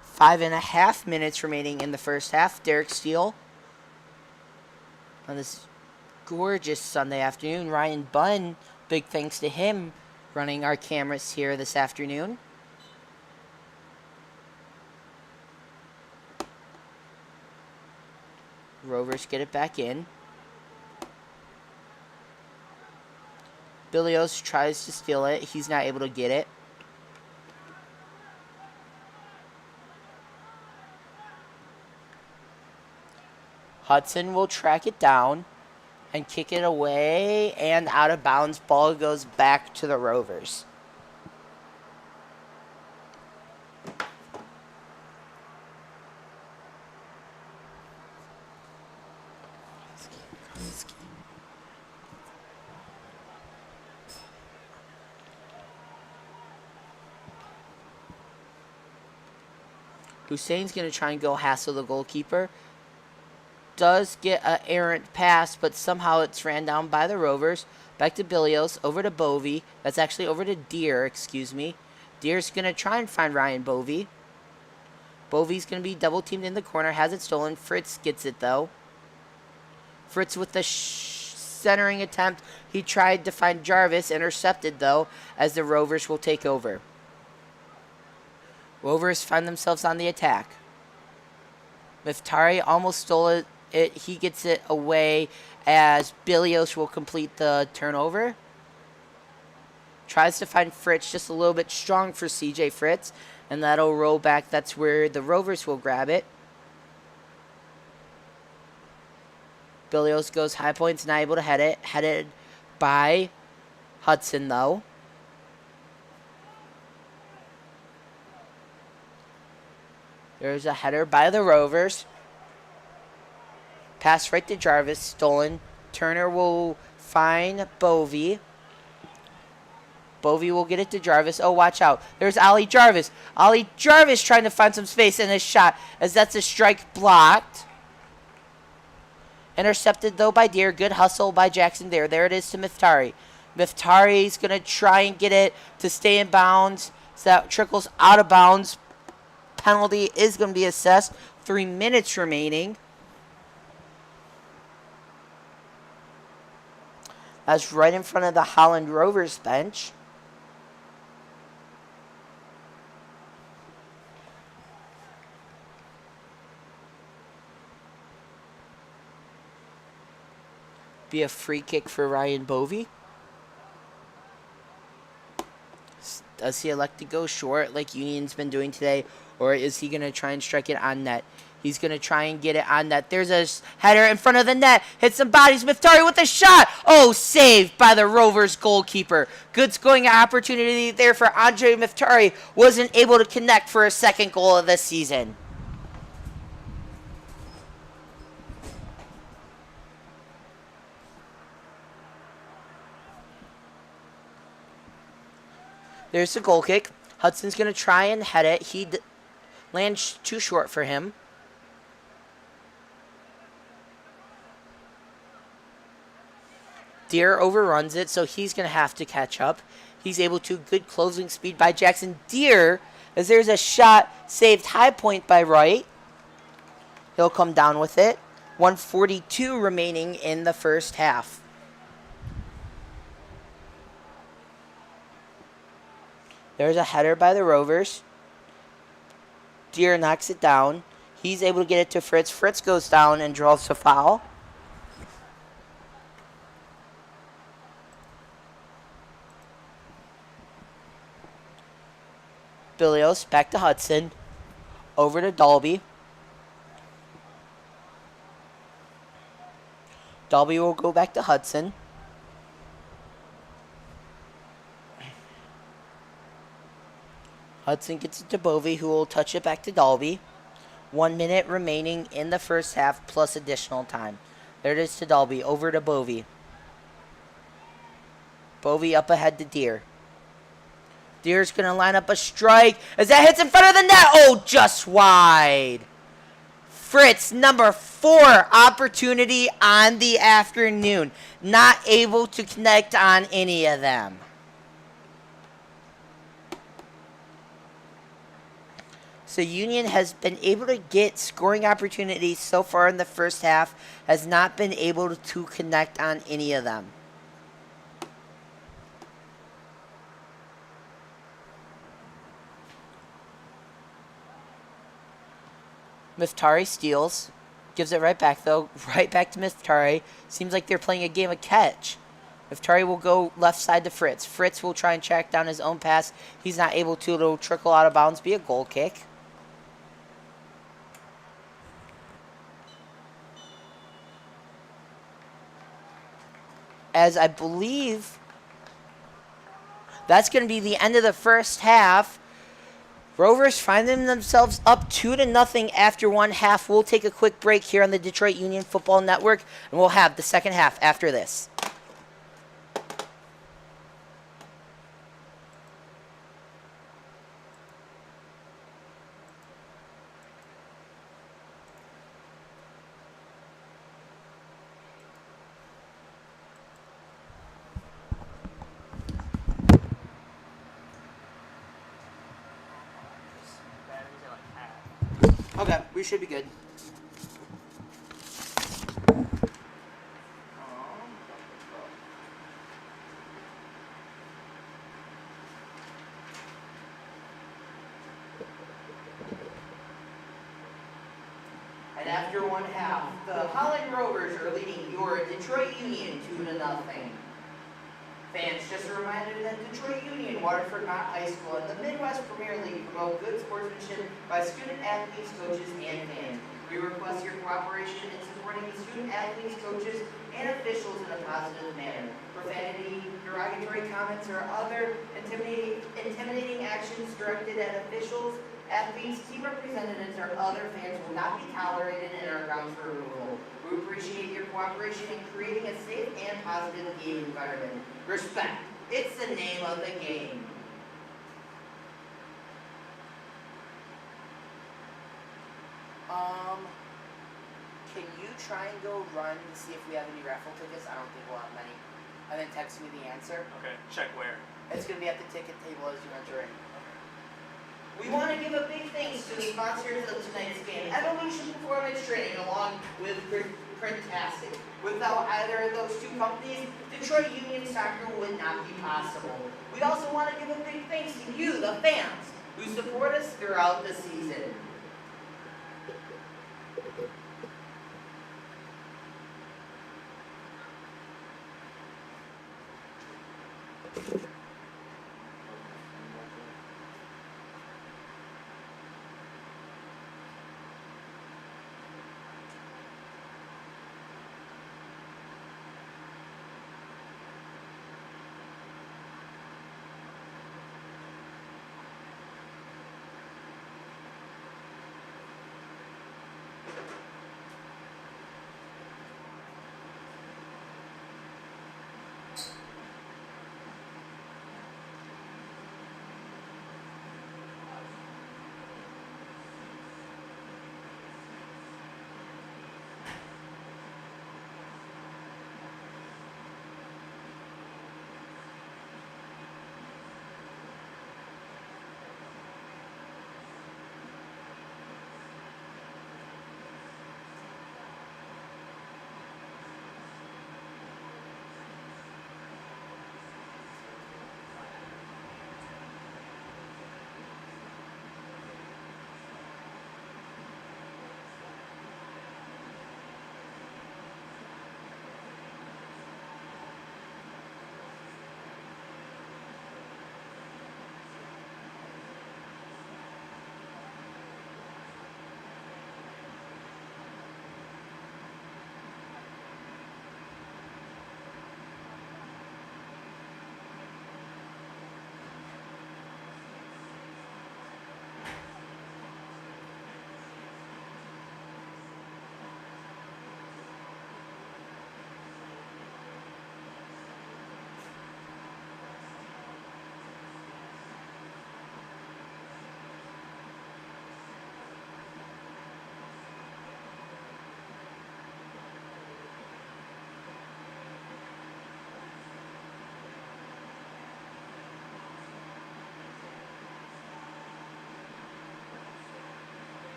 Five and a half minutes remaining in the first half. Derek Steele on this gorgeous Sunday afternoon. Ryan Bunn, big thanks to him running our cameras here this afternoon. Rovers get it back in. Billios tries to steal it. He's not able to get it. Hudson will track it down and kick it away and out of bounds. Ball goes back to the Rovers. Hussein's going to try and go hassle the goalkeeper. Does get an errant pass, but somehow it's ran down by the Rovers. Back to Billios, over to Bovey. That's actually over to Deere, excuse me. Deere's going to try and find Ryan Bovey. Bovey's going to be double teamed in the corner, has it stolen. Fritz gets it though. Fritz with the centering attempt. He tried to find Jarvis, intercepted though, as the Rovers will take over. Rovers find themselves on the attack. Miftari almost stole it. He gets it away as Bilios will complete the turnover. Tries to find Fritz, just a little bit strong for CJ Fritz, and that'll roll back. That's where the Rovers will grab it. Bilios goes high points, not able to head it. Headed by Hudson, though. There's a header by the Rovers. Pass right to Jarvis, stolen. Turner will find Bovey. Bovey will get it to Jarvis. Oh, watch out. There's Ollie Jarvis. Ollie Jarvis trying to find some space in his shot, as that's a strike blocked. Intercepted, though, by Deere. Good hustle by Jackson there. There it is to Miftari. Miftari's going to try and get it to stay in bounds. So that trickles out of bounds. Penalty is going to be assessed. 3 minutes remaining. That's right in front of the Holland Rovers bench. Be a free kick for Ryan Bovey. Does he elect to go short like Union's been doing today? Or is he going to try and strike it on net? He's going to try and get it on net. There's a header in front of the net. Hits some bodies. Miftari with a shot. Oh, saved by the Rovers goalkeeper. Good scoring opportunity there for Andre Miftari. Wasn't able to connect for a second goal of the season. There's the goal kick. Hudson's going to try and head it. He lands too short for him. Deere overruns it, so he's going to have to catch up. He's able to. Good closing speed by Jackson Deere, as there's a shot saved high point by Wright. He'll come down with it. 1:42 remaining in the first half. There's a header by the Rovers. Deere knocks it down. He's able to get it to Fritz. Fritz goes down and draws a foul. Bilios back to Hudson. Over to Dalby. Dalby will go back to Hudson. Hudson gets it to Bovey, who will touch it back to Dalby. 1 minute remaining in the first half, plus additional time. There it is to Dalby, over to Bovey. Bovey up ahead to Deere. Deere's going to line up a strike as that hits in front of the net. Oh, just wide. Fritz, number 4 opportunity on the afternoon. Not able to connect on any of them. So Union has been able to get scoring opportunities so far in the first half, has not been able to connect on any of them. Miftari steals. Gives it right back, though. Right back to Miftari. Seems like they're playing a game of catch. Miftari will go left side to Fritz. Fritz will try and track down his own pass. He's not able to. It'll trickle out of bounds. Be a goal kick. As I believe that's going to be the end of the first half. Rovers finding themselves up 2-0 after one half. We'll take a quick break here on the Detroit Union Football Network, and we'll have the second half after this. Okay, we should be good. And after one half, the Holland Rovers are leading your Detroit Union 2-0. Fans, just a reminder that Detroit Union, Waterford Mount High School, and the Midwest Premier League promote good sportsmanship by student athletes, coaches, and fans. We request your cooperation in supporting the student athletes, coaches, and officials in a positive manner. Profanity, derogatory comments, or other intimidating actions directed at officials, athletes, team representatives, or other fans will not be tolerated and are grounds for removal. We appreciate your cooperation in creating a safe and positive game environment. Respect. It's the name of the game. Can you try and go run and see if we have any raffle tickets? I don't think we'll have many. And then text me the answer. Okay, check where? It's going to be at the ticket table as you enter in. We want to give a big thanks to the sponsors of tonight's game, Evolution Performance Training, along with Printastic. Without either of those two companies, Detroit Union Soccer would not be possible. We also want to give a big thanks to you, the fans, who support us throughout the season.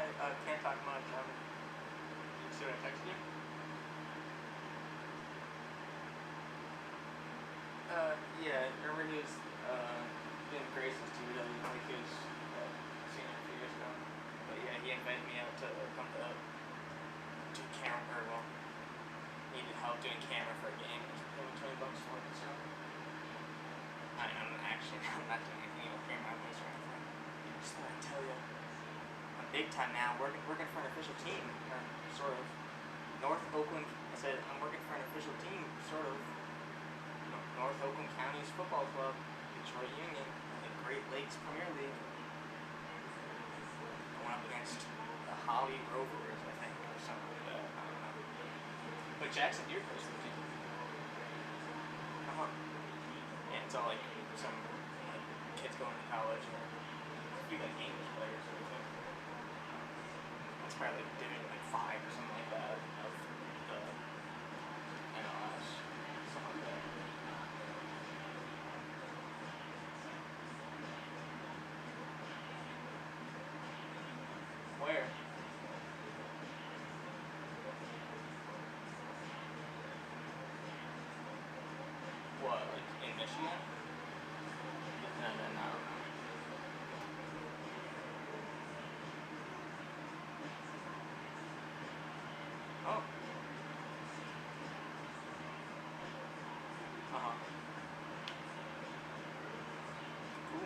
I can't talk much. You see what I texted you? Yeah, remember he was doing crazy since he was like he was senior a few years ago. But yeah, he invited me out to come to do camera. Well, needed help doing camera for a game. He paid me $20 for it. So I'm actually I'm not doing anything with camera voice or anything. Just thought I'd tell you. I'm big time now. Working for an official team, or sort of. North Oakland. I said I'm working for an official team, sort of. North Oakland County's football club, Detroit Union, the Great Lakes Premier League. Going up against the Holland Rovers, I think, or something like that. I don't know. But Jackson Deere plays for the team. Yeah, it's all like some kids going to college or a few like English players or something. That's probably like Division like 5 or something like that of the NLS. Something like that. Where? What, like in Michigan? No. Oh. Uh-huh. Cool.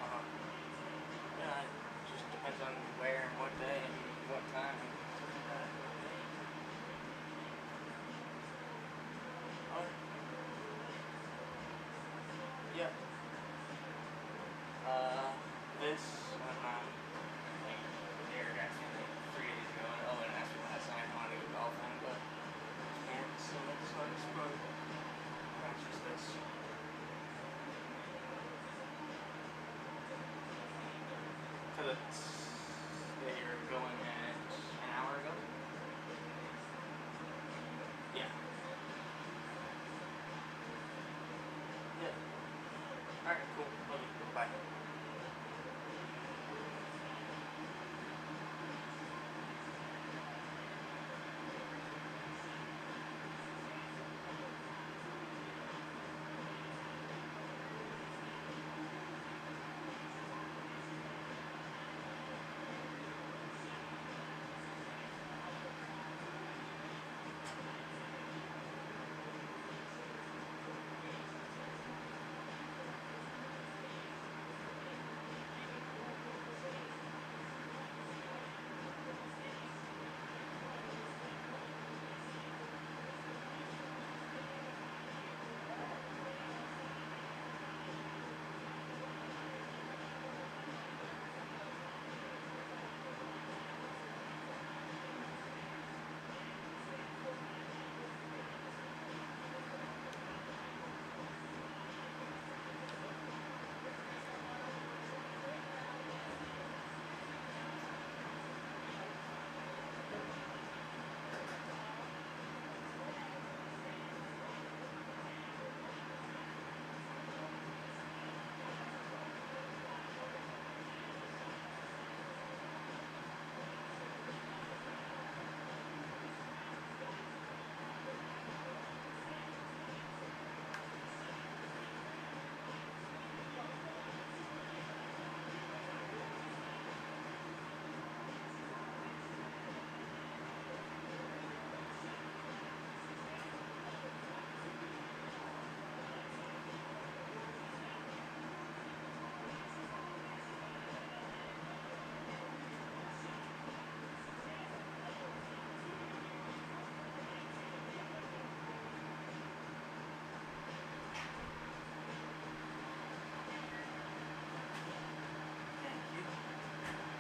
Uh-huh. Yeah, it just depends on where and what day and what time and stuff like that. Oh. Yeah. This, I think Derek asked me like 3 days ago, and Owen asked me last night if I wanted to go golfing, but can't, so it sucks, but that's just this. Cause it's, they were going at an hour ago? Yeah. Yeah. Alright, cool. Love you. Bye.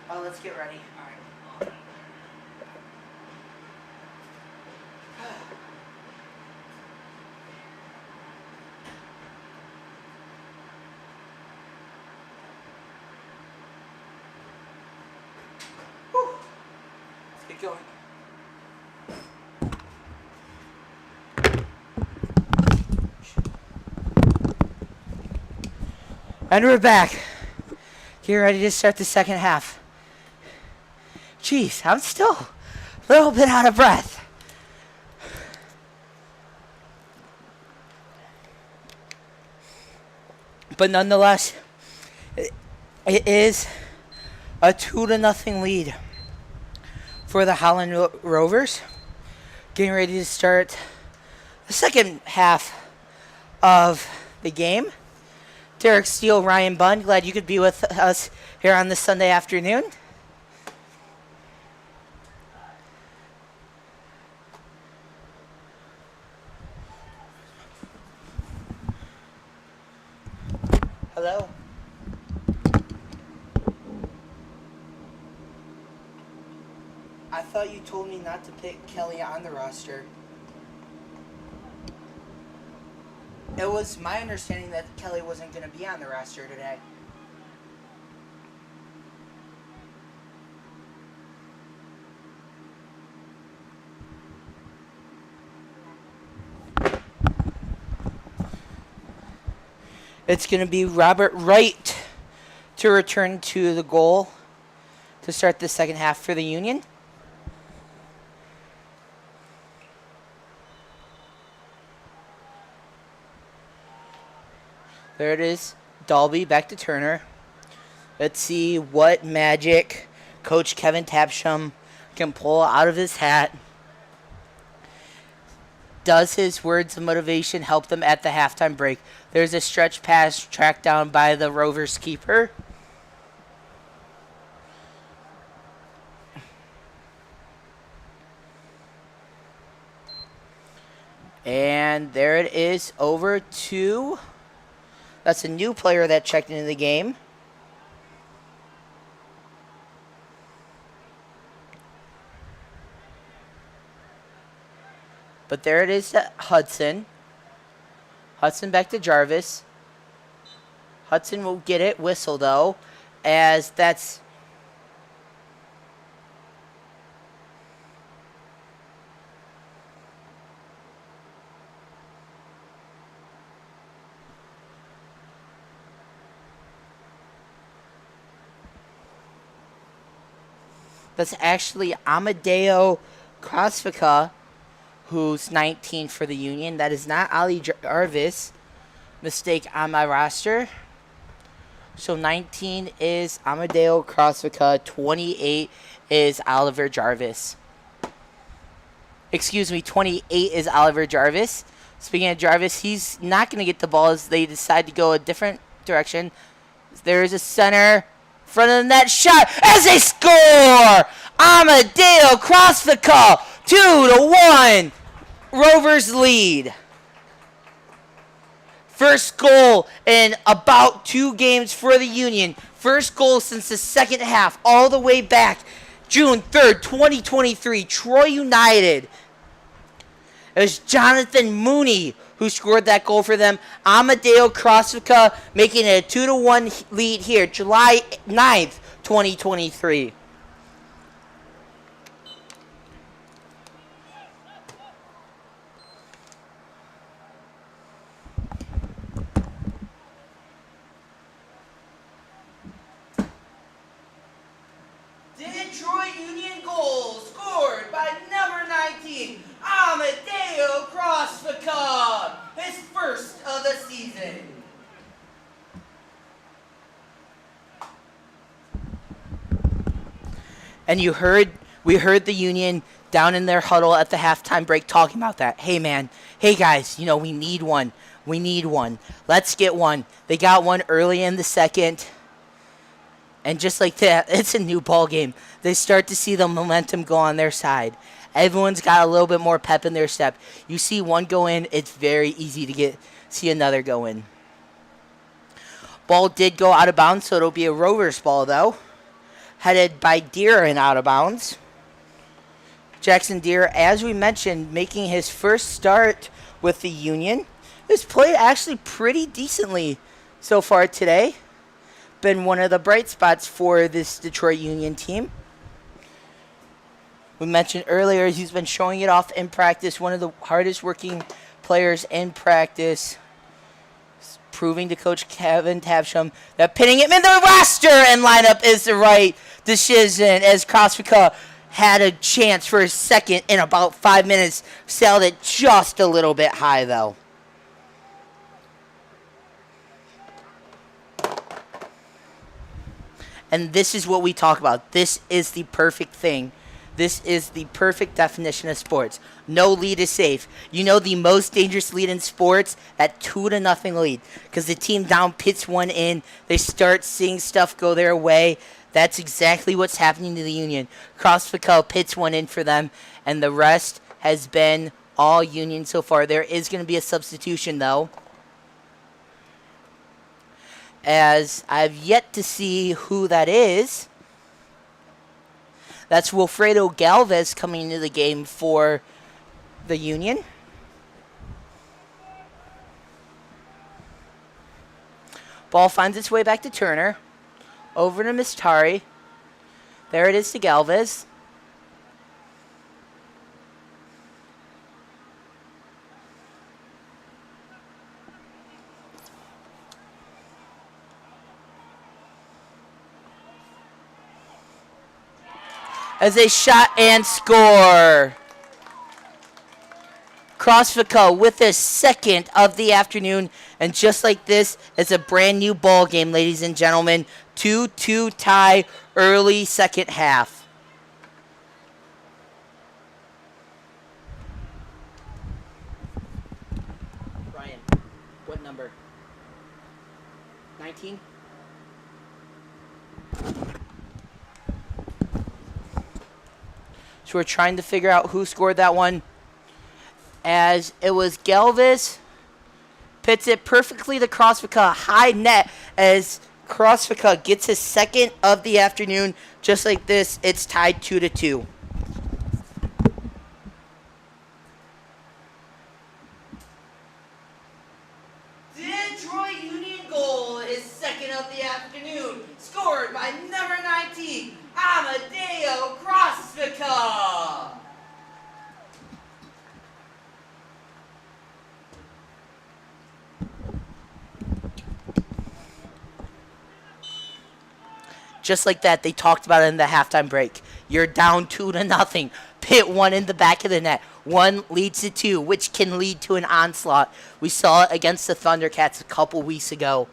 Oh, let's get ready. Alright. Whew. Let's get going. And we're back. Get ready to start the second half. Jeez, I'm still a little bit out of breath. But nonetheless, it is a 2-0 lead for the Holland Rovers. Getting ready to start the second half of the game. Derek Steele, Ryan Bunn, glad you could be with us here on this Sunday afternoon. Hello. I thought you told me not to pick Kelly on the roster. It was my understanding that Kelly wasn't going to be on the roster today. It's going to be Robert Wright to return to the goal to start the second half for the Union. There it is. Dalby back to Turner. Let's see what magic Coach Kevin Tapsham can pull out of his hat. Does his words of motivation help them at the halftime break? There's a stretch pass tracked down by the Rovers keeper. And there it is, over to... That's a new player that checked into the game. But there it is to Hudson. Hudson back to Jarvis. Hudson will get it. Whistle, though, as that's... That's actually Amadeo Krasvika, who's 19 for the Union. That is not Ali Jarvis. Mistake on my roster. So 19 is Amadeo Krasvika. 28 is Oliver Jarvis. Excuse me, 28 is Oliver Jarvis. Speaking of Jarvis, he's not going to get the ball as they decide to go a different direction. There's a center. Front of the net shot as they score! Amadeo Krasvika, 2-1. Rovers lead. First goal in about 2 games for the Union. First goal since the second half, all the way back June 3rd, 2023. Troy United. It was Jonathan Mooney who scored that goal for them. Amadeo Krasvika making it a 2-1 lead here, July 9th, 2023. Detroit Union goal scored by number 19, Amadeo Krasvika, his first of the season. And we heard the Union down in their huddle at the halftime break talking about that. Hey man, hey guys, we need one. We need one. Let's get one. They got one early in the second. And just like that, it's a new ball game. They start to see the momentum go on their side. Everyone's got a little bit more pep in their step. You see one go in, it's very easy to see another go in. Ball did go out of bounds, so it'll be a Rovers ball, though. Headed by Deere and out of bounds. Jackson Deere, as we mentioned, making his first start with the Union. Has played actually pretty decently so far today. Been one of the bright spots for this Detroit Union team. We mentioned earlier he's been showing it off in practice. One of the hardest working players in practice. proving to Coach Kevin Tabsham that pinning him in the roster and lineup is the right decision, as Krosvika had a chance for a second in about 5 minutes. Sailed it just a little bit high, though. And this is what we talk about. This is the perfect thing. This is the perfect definition of sports. No lead is safe. You know the most dangerous lead in sports? That 2-0 lead. Because the team down pits one in. They start seeing stuff go their way. That's exactly what's happening to the Union. Krosvika pits one in for them. And the rest has been all Union so far. There is going to be a substitution, though, as I've yet to see who that is. That's Wilfredo Galvez coming into the game for the Union. Ball finds its way back to Turner. Over to Mistari. There it is to Galvez. As they shot and score. Krosvika with their second of the afternoon. And just like this, it's a brand new ball game, ladies and gentlemen. 2-2 tie, early second half. Ryan, what number? 19? So we're trying to figure out who scored that one. As it was Galvez. Pits it perfectly to Krosvika. High net as Krosvika gets his second of the afternoon. Just like this, it's tied 2-2. Detroit Union goal is second of the afternoon. Scored by number 19, Amadeo Krosvika. Just like that, they talked about it in the halftime break. You're down 2-0. Pit one in the back of the net. One leads to two, which can lead to an onslaught. We saw it against the Thundercats a couple weeks ago.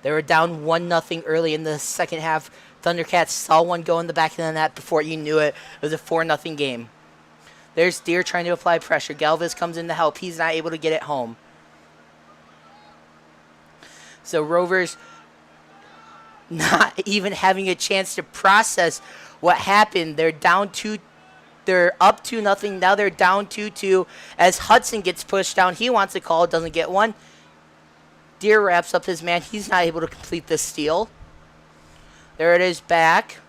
They were down 1-0 early in the second half. Thundercats saw one go in the back of the net. Before you knew it, it was a 4-0 game. There's Deere trying to apply pressure. Galvez comes in to help. He's not able to get it home. So Rovers not even having a chance to process what happened. They're down 2. They're up 2-0. Now they're down 2-2 as Hudson gets pushed down. He wants a call, doesn't get one. Deere wraps up his man. He's not able to complete the steal. There it is, back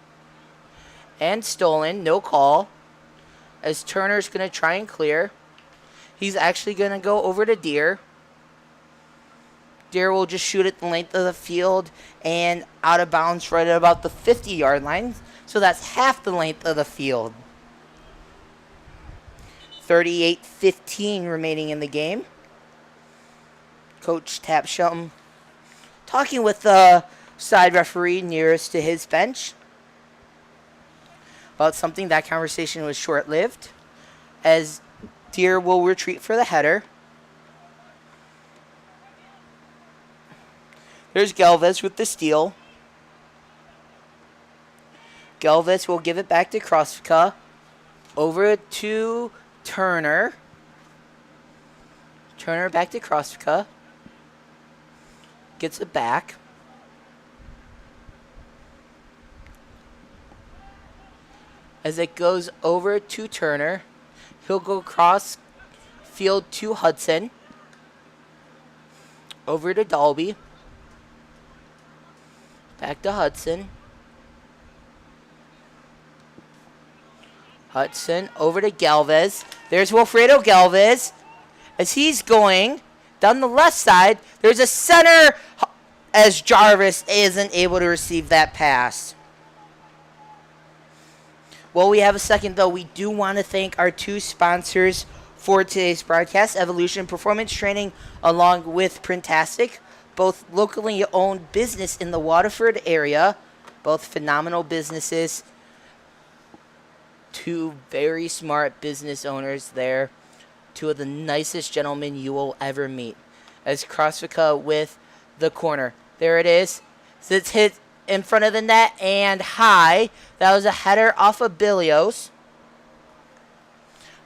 and stolen. No call. As Turner's going to try and clear. He's actually going to go over to Deere. Deere will just shoot at the length of the field and out of bounds right at about the 50-yard line. So that's half the length of the field. 38-15 remaining in the game. Coach Tabsham talking with the side referee nearest to his bench about something. That conversation was short-lived as Deere will retreat for the header. There's Galvez with the steal. Galvez will give it back to Krosvika. Over to Turner. Turner back to Krosvika. Gets it back. As it goes over to Turner. He'll go across field to Hudson. Over to Dalby. Back to Hudson. Hudson over to Galvez. There's Wilfredo Galvez. As he's going down the left side, there's a center as Jarvis isn't able to receive that pass. While we have a second, though, we do want to thank our two sponsors for today's broadcast, Evolution Performance Training along with Printastic. both locally owned business in the Waterford area. Both phenomenal businesses. Two very smart business owners there. Two of the nicest gentlemen you will ever meet. As Krosvika with the corner. There it is. So it's hit in front of the net and high. That was a header off of Bilios.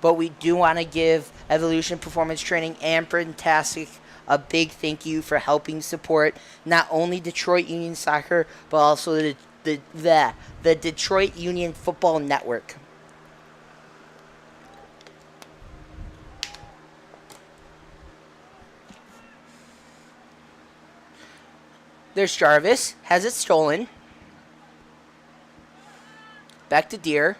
But we do want to give Evolution Performance Training and Fantastic a big thank you for helping support not only Detroit Union Soccer, but also the Detroit Union Football Network. There's Jarvis. Has it stolen. Back to Deer.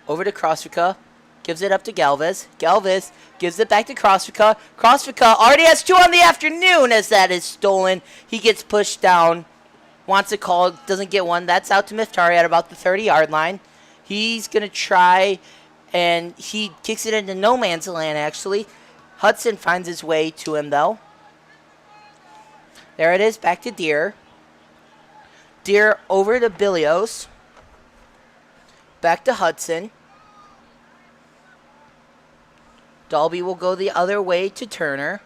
Over to Krosvika. Gives it up to Galvez. Galvez gives it back to Krosvika. Krosvika already has 2 on the afternoon as that is stolen. He gets pushed down. Wants a call. Doesn't get one. That's out to Miftari at about the 30-yard line. He's going to try, and he kicks it into no man's land, actually. Hudson finds his way to him, though. There it is, back to Deer. Deer over to Bilios. Back to Hudson. Dalby will go the other way to Turner.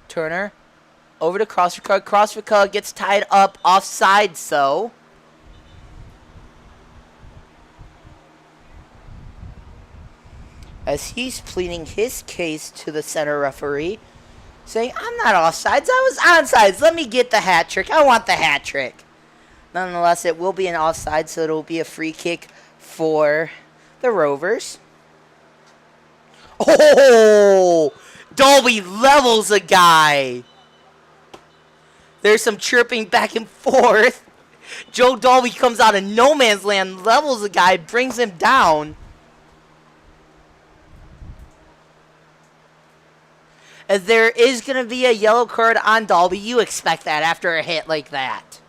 Turner over to Krosvika. Krosvika gets tied up offside, so. As he's pleading his case to the center referee, saying, I'm not offsides, I was onsides. Let me get the hat trick. I want the hat trick. Nonetheless, it will be an offside, so it'll be a free kick for the Rovers. Oh! Dolby levels a guy. There's some chirping back and forth. Joe Dolby comes out of no man's land, levels a guy, brings him down. As there is going to be a yellow card on Dalby. You expect that after a hit like that.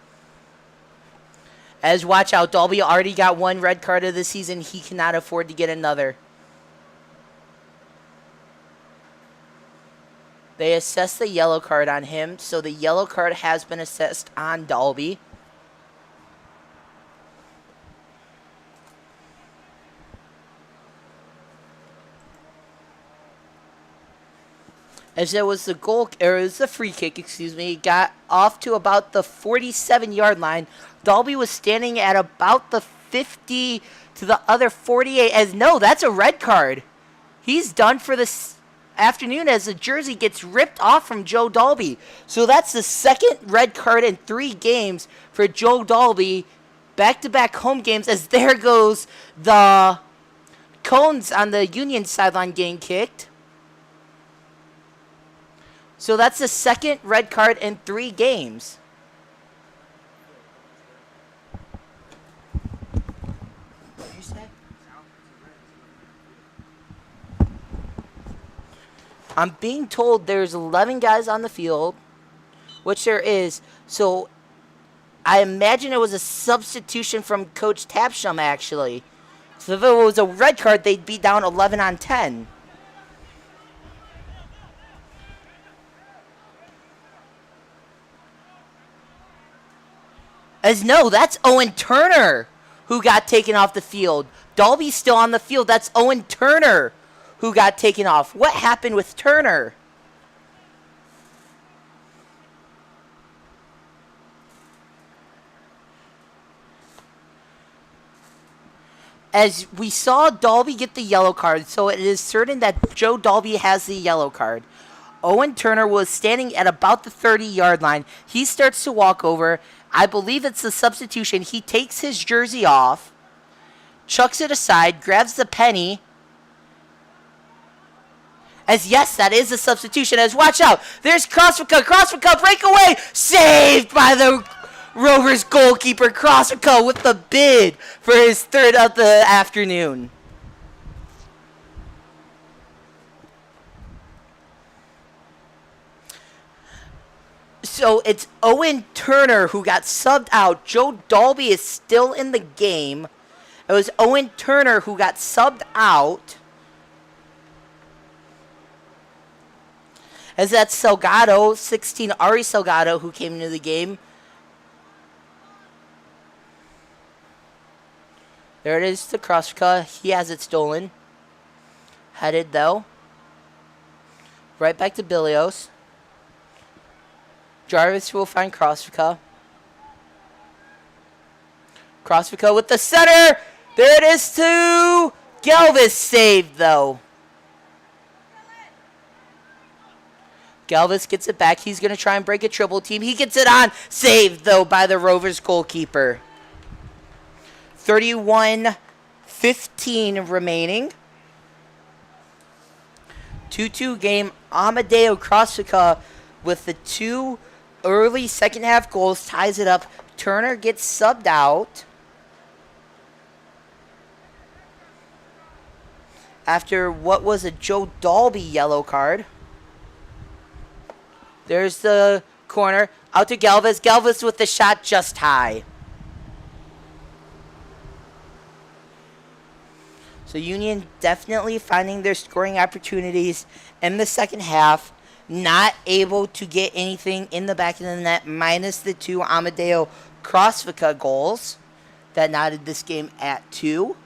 As watch out, Dalby already got 1 red card of the season. He cannot afford to get another. They assess the yellow card on him, so the yellow card has been assessed on Dalby. As there was the goal, or it was the free kick, excuse me, got off to about the 47-yard line. Dalby was standing at about the 50 to the other 48. As no, that's a red card. He's done for this afternoon as the jersey gets ripped off from Joe Dalby. So that's the second red card in 3 games for Joe Dalby. Back-to-back home games as there goes the cones on the Union sideline getting kicked. So that's the second red card in 3 games. What did you say? I'm being told there's 11 guys on the field, which there is. So I imagine it was a substitution from Coach Tapsham, actually. So if it was a red card, they'd be down 11 on 10. As no, that's Owen Turner who got taken off the field. Dalby's still on the field. That's Owen Turner who got taken off. What happened with Turner? As we saw Dalby get the yellow card, so it is certain that Joe Dalby has the yellow card. Owen Turner was standing at about the 30-yard line. He starts to walk over. I believe it's the substitution. He takes his jersey off, chucks it aside, grabs the penny. As yes, that is a substitution. As watch out, there's Krosvika. Krosvika breakaway, saved by the Rovers goalkeeper. Krosvika with the bid for his 3rd of the afternoon. So it's Owen Turner who got subbed out. Joe Dalby is still in the game. It was Owen Turner who got subbed out. As that's Salgado, 16, Ari Salgado, who came into the game. There it is to Krosvika. He has it stolen. Headed, though. Right back to Bilios. Jarvis will find Krosvika. Krosvika with the center. There it is to Galvis, saved, though. Galvis gets it back. He's going to try and break a triple team. He gets it on. Saved, though, by the Rovers goalkeeper. 31-15 remaining. 2-2 game. Amadeo Krosvika with the 2 early second half goals ties it up. Turner gets subbed out after what was a Joe Dalby yellow card. There's the corner. Out to Galvis. Galvis with the shot just high. So Union definitely finding their scoring opportunities in the second half. Not able to get anything in the back of the net, minus the 2 Amadeo Krosvika goals that knotted this game at 2.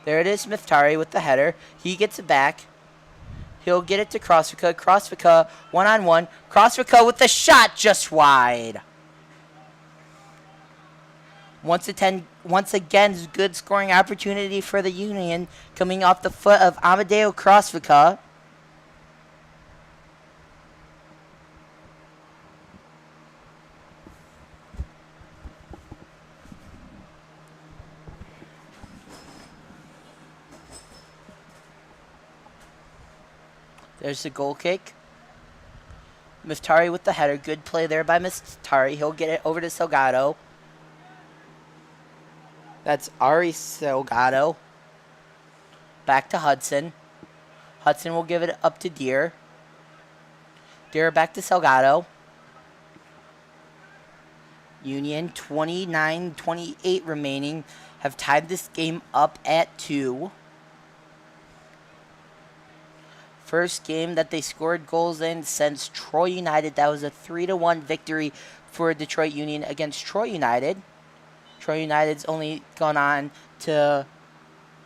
There it is, Miftari with the header. He gets it back. He'll get it to Krosvika. Krosvika, one-on-one. Krosvika with the shot just wide. Once again, good scoring opportunity for the Union coming off the foot of Amadeo Krosvika. There's the goal kick. Miftari with the header. Good play there by Miftari. He'll get it over to Salgado. That's Ari Salgado. Back to Hudson. Hudson will give it up to Deere. Deere back to Salgado. Union, 29-28 remaining, have tied this game up at 2. First game that they scored goals in since Troy United. That was a 3-1 victory for Detroit Union against Troy United. Troy United's only gone on to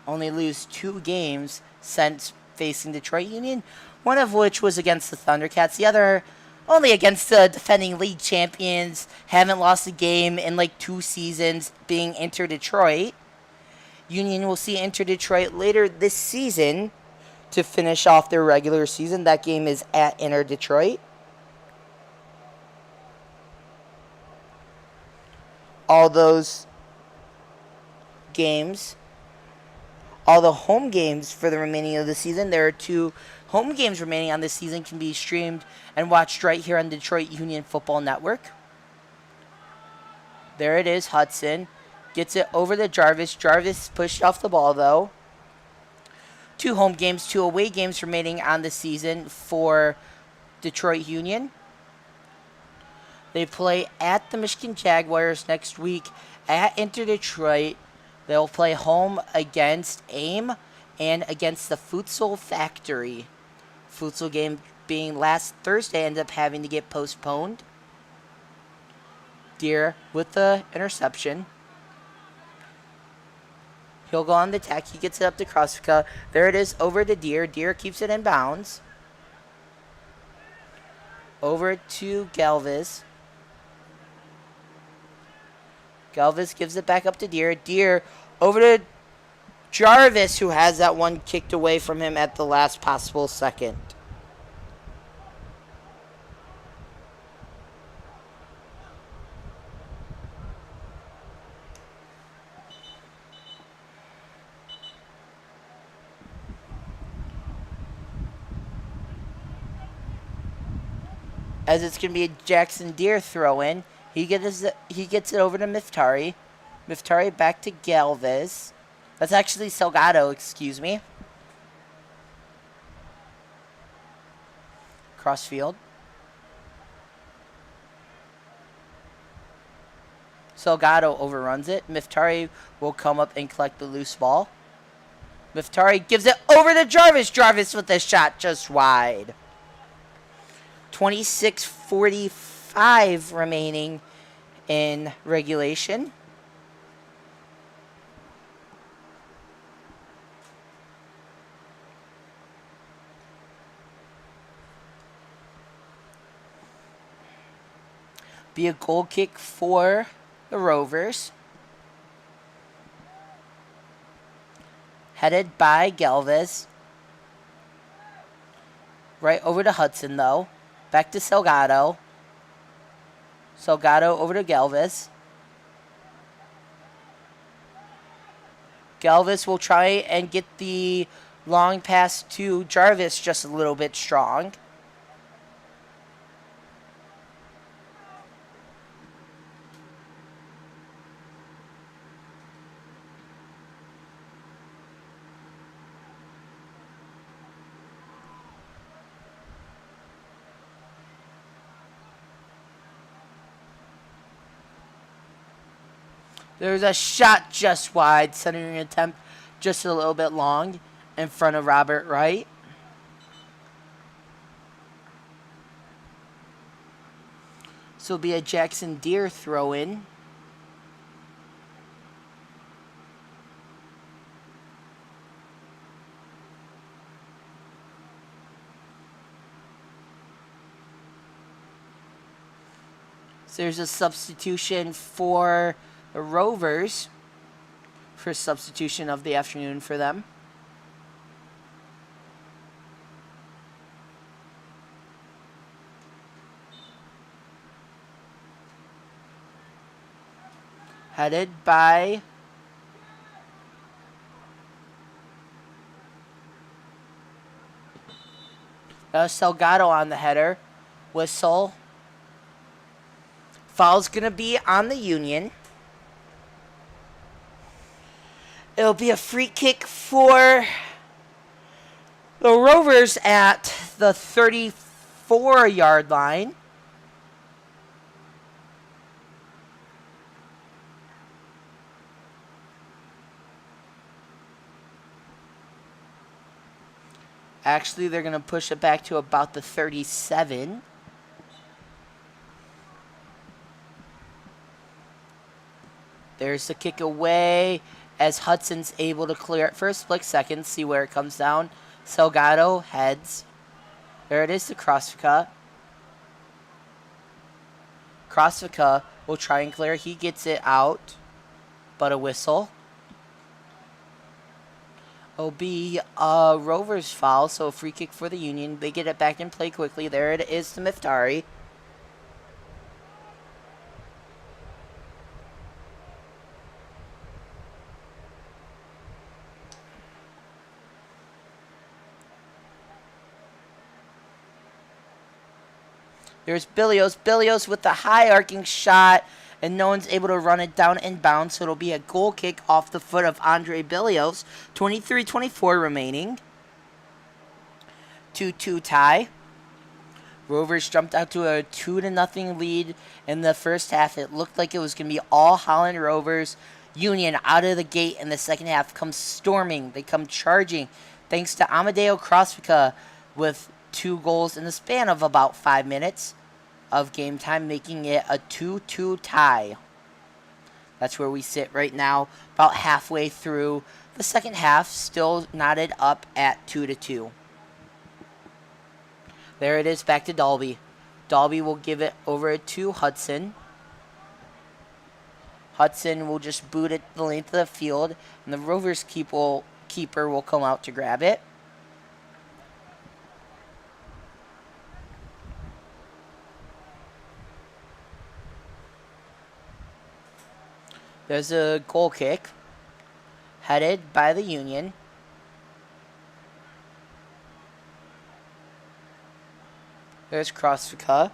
only lose 2 games since facing Detroit Union, one of which was against the Thundercats. The other only against the defending league champions. Haven't lost a game in like 2 seasons, being Inter Detroit. Union will see Inter Detroit later this season to finish off their regular season. That game is at Inter Detroit. All those games, all the home games for the remaining of the season, there are 2 home games remaining on this season, can be streamed and watched right here on Detroit Union Football Network. There it is, Hudson. Gets it over to Jarvis. Jarvis pushed off the ball, though. 2 home games, 2 away games remaining on the season for Detroit Union. They play at the Michigan Jaguars next week at Inter Detroit. They'll play home against AIM and against the Futsal Factory. Futsal game being last Thursday ended up having to get postponed. Deere with the interception. He'll go on the attack. He gets it up to Krosvika. There it is over to Deere. Deere keeps it in bounds. Over to Galvis. Galvis gives it back up to Deere. Deere over to Jarvis, who has that one kicked away from him at the last possible second. As it's going to be a Jackson Deere throw-in. He gets it over to Miftari. Miftari back to Galvis. That's actually Salgado, excuse me. Crossfield. Salgado overruns it. Miftari will come up and collect the loose ball. Miftari gives it over to Jarvis. Jarvis with a shot just wide. 26:45 remaining in regulation. Be a goal kick for the Rovers. Headed by Galvez. Right over to Hudson, though. Back to Salgado. Salgado over to Galvez. Galvez will try and get the long pass to Jarvis just a little bit strong. There's a shot just wide, centering attempt just a little bit long in front of Robert Wright. So it'll be a Jackson Deere throw in. So there's a substitution for the Rovers. First substitution of the afternoon for them. Headed by Salgado on the header. Whistle. Foul's going to be on the Union. It'll be a free kick for the Rovers at the 34-yard line. Actually, they're going to push it back to about the 37. There's the kick away as Hudson's able to clear it for a split second. See where it comes down. Salgado heads. There it is to Krosvika. Krosvika will try and clear. He gets it out, but a whistle. It'll be a Rovers foul, so a free kick for the Union. They get it back in play quickly. There it is to Miftari. There's Billios. Billios with the high arcing shot, and no one's able to run it down inbound, so it'll be a goal kick off the foot of Andre Billios. 23-24 remaining. 2-2 tie. Rovers jumped out to a 2-0 lead in the first half. It looked like it was going to be all Holland Rovers. Union out of the gate in the second half comes storming. They come charging thanks to Amadeo Krosvika with 2 goals in the span of about 5 minutes of game time, making it a 2-2 tie. That's where we sit right now, about halfway through the second half, still knotted up at 2-2. There it is, back to Dalby. Dalby will give it over to Hudson. Hudson will just boot it the length of the field, and the Rovers keeper will come out to grab it. There's a goal kick headed by the Union. There's Krosvika.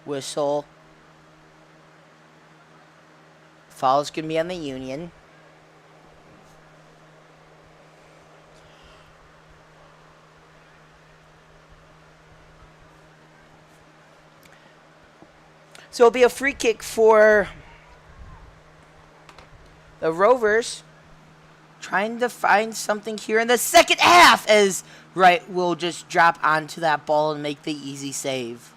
Whistle. Foul's going to be on the Union. So it'll be a free kick for the Rovers. Trying to find something here in the second half as Wright will just drop onto that ball and make the easy save.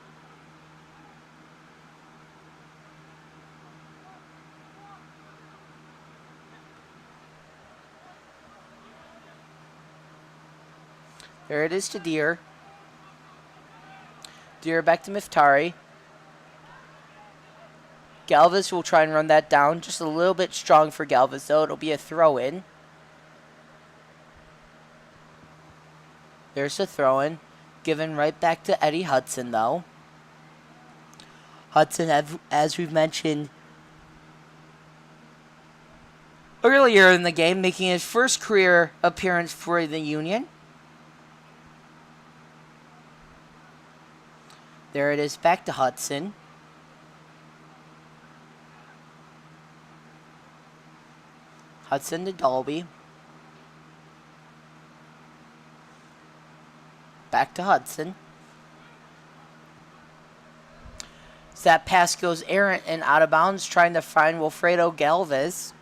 There it is to Deer. Deer back to Miftari. Galvis will try and run that down. Just a little bit strong for Galvis, though. It'll be a throw-in. There's a throw-in. Given right back to Eddie Hudson, though. Hudson, as we've mentioned earlier in the game, making his first career appearance for the Union. There it is, back to Hudson. Hudson to Dalby. Back to Hudson. So that pass goes errant and out of bounds, trying to find Wilfredo Galvez.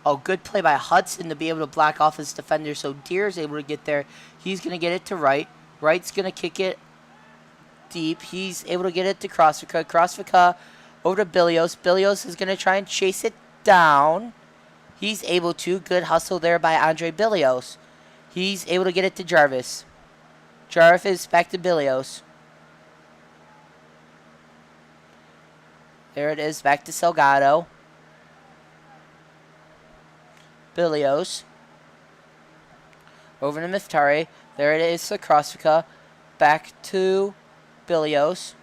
Oh, good play by Hudson to be able to block off his defender, so Deer's able to get there. He's going to get it to Wright. Wright's going to kick it deep. He's able to get it to Krosvika. Krosvika over to Bilios. Bilios is going to try and chase it down. He's able to. Good hustle there by Andre Bilios. He's able to get it to Jarvis. Jarvis back to Bilios. There it is, back to Salgado. Bilios. Over to Miftari. There it is to Krosvika. Back to Bilios.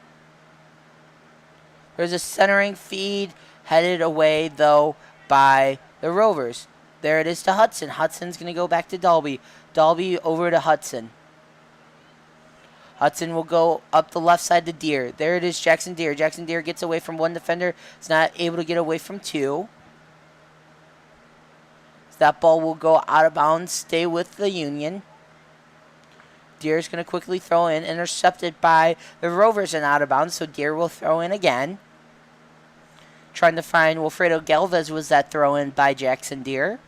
There's a centering feed headed away, though, by the Rovers. There it is to Hudson. Hudson's going to go back to Dalby. Dalby over to Hudson. Hudson will go up the left side to Deer. There it is, Jackson Deer. Jackson Deer gets away from one defender. Is not able to get away from two. That ball will go out of bounds, stay with the Union. Deer is going to quickly throw in, intercepted by the Rovers and out of bounds, so Deer will throw in again. Trying to find Wilfredo Galvez was that throw in by Jackson Deer.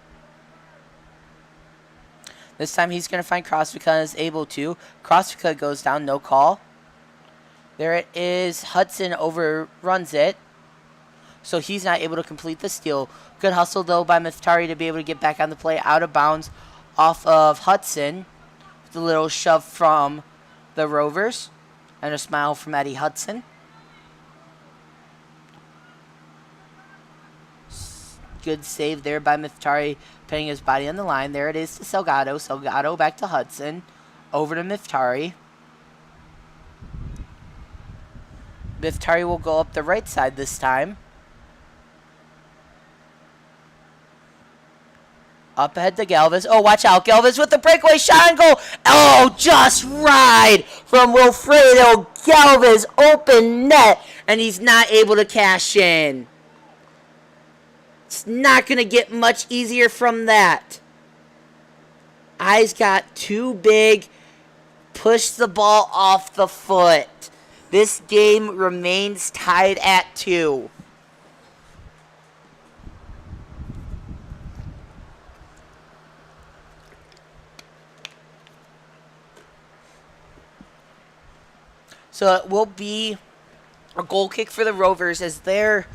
This time he's going to find Krosvika and is able to. Krosvika goes down, no call. There it is. Hudson overruns it. So he's not able to complete the steal. Good hustle, though, by Miftari to be able to get back on the play out of bounds off of Hudson. With a little shove from the Rovers. And a smile from Eddie Hudson. Good save there by Miftari, putting his body on the line. There it is to Salgado. Salgado back to Hudson. Over to Miftari. Miftari will go up the right side this time. Up ahead to Galvez. Oh, watch out. Galvez with the breakaway shot and goal. Oh, just right from Wilfredo Galvez. Open net. And he's not able to cash in. It's not going to get much easier from that. Eyes got too big. Pushed the ball off the foot. This game remains tied at 2. So it will be a goal kick for the Rovers as they're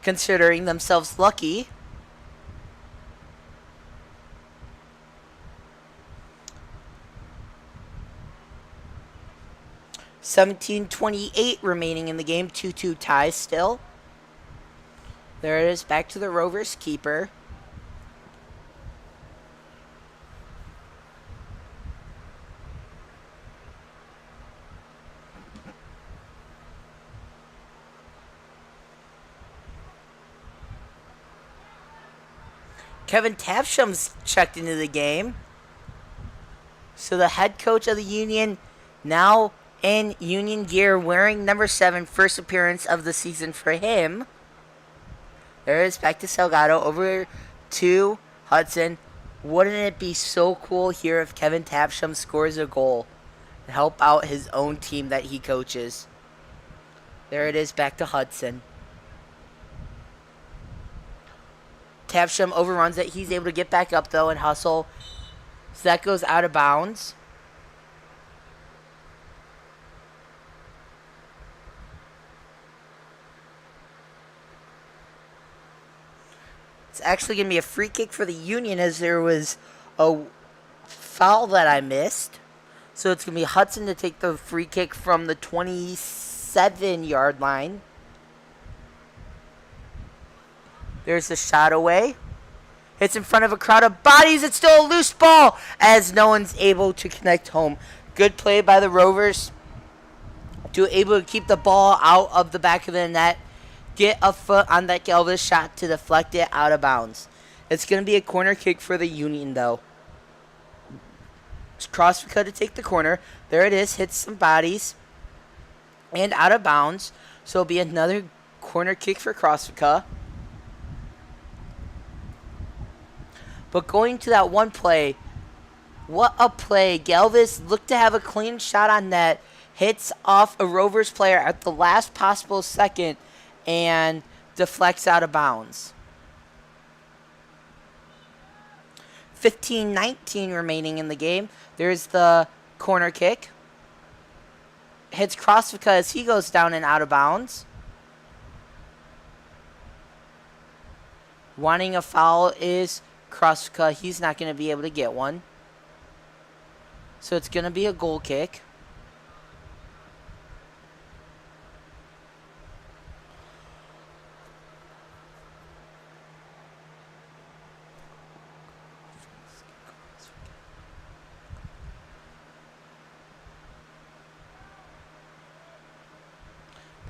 considering themselves lucky. $17:28 remaining in the game. 2-2 tie still. There it is. Back to the Rovers keeper. Kevin Tapsham's checked into the game. So the head coach of the Union Now in Union gear, wearing number 7, first appearance of the season for him. There it is, back to Salgado, over to Hudson. Wouldn't it be so cool here if Kevin Tapsham scores a goal and help out his own team that he coaches? There it is, back to Hudson. Tapsham overruns it. He's able to get back up, though, and hustle. So that goes out of bounds. It's actually going to be a free kick for the Union, as there was a foul that I missed. So it's going to be Hudson to take the free kick from the 27-yard line. There's the shot away. Hits in front of a crowd of bodies. It's still a loose ball as no one's able to connect home. Good play by the Rovers to able to keep the ball out of the back of the net. Get a foot on that Galvez shot to deflect it out of bounds. It's going to be a corner kick for the Union, though. It's Crossfica to take the corner. There it is. Hits some bodies. And out of bounds. So it'll be another corner kick for Crossfica. But going to that one play, what a play. Galvez looked to have a clean shot on net. Hits off a Rovers player at the last possible second and deflects out of bounds. 15-19 remaining in the game. There's the corner kick. Hits Crossfica as he goes down and out of bounds. Wanting a foul is Crossfica. He's not going to be able to get one. So it's going to be a goal kick.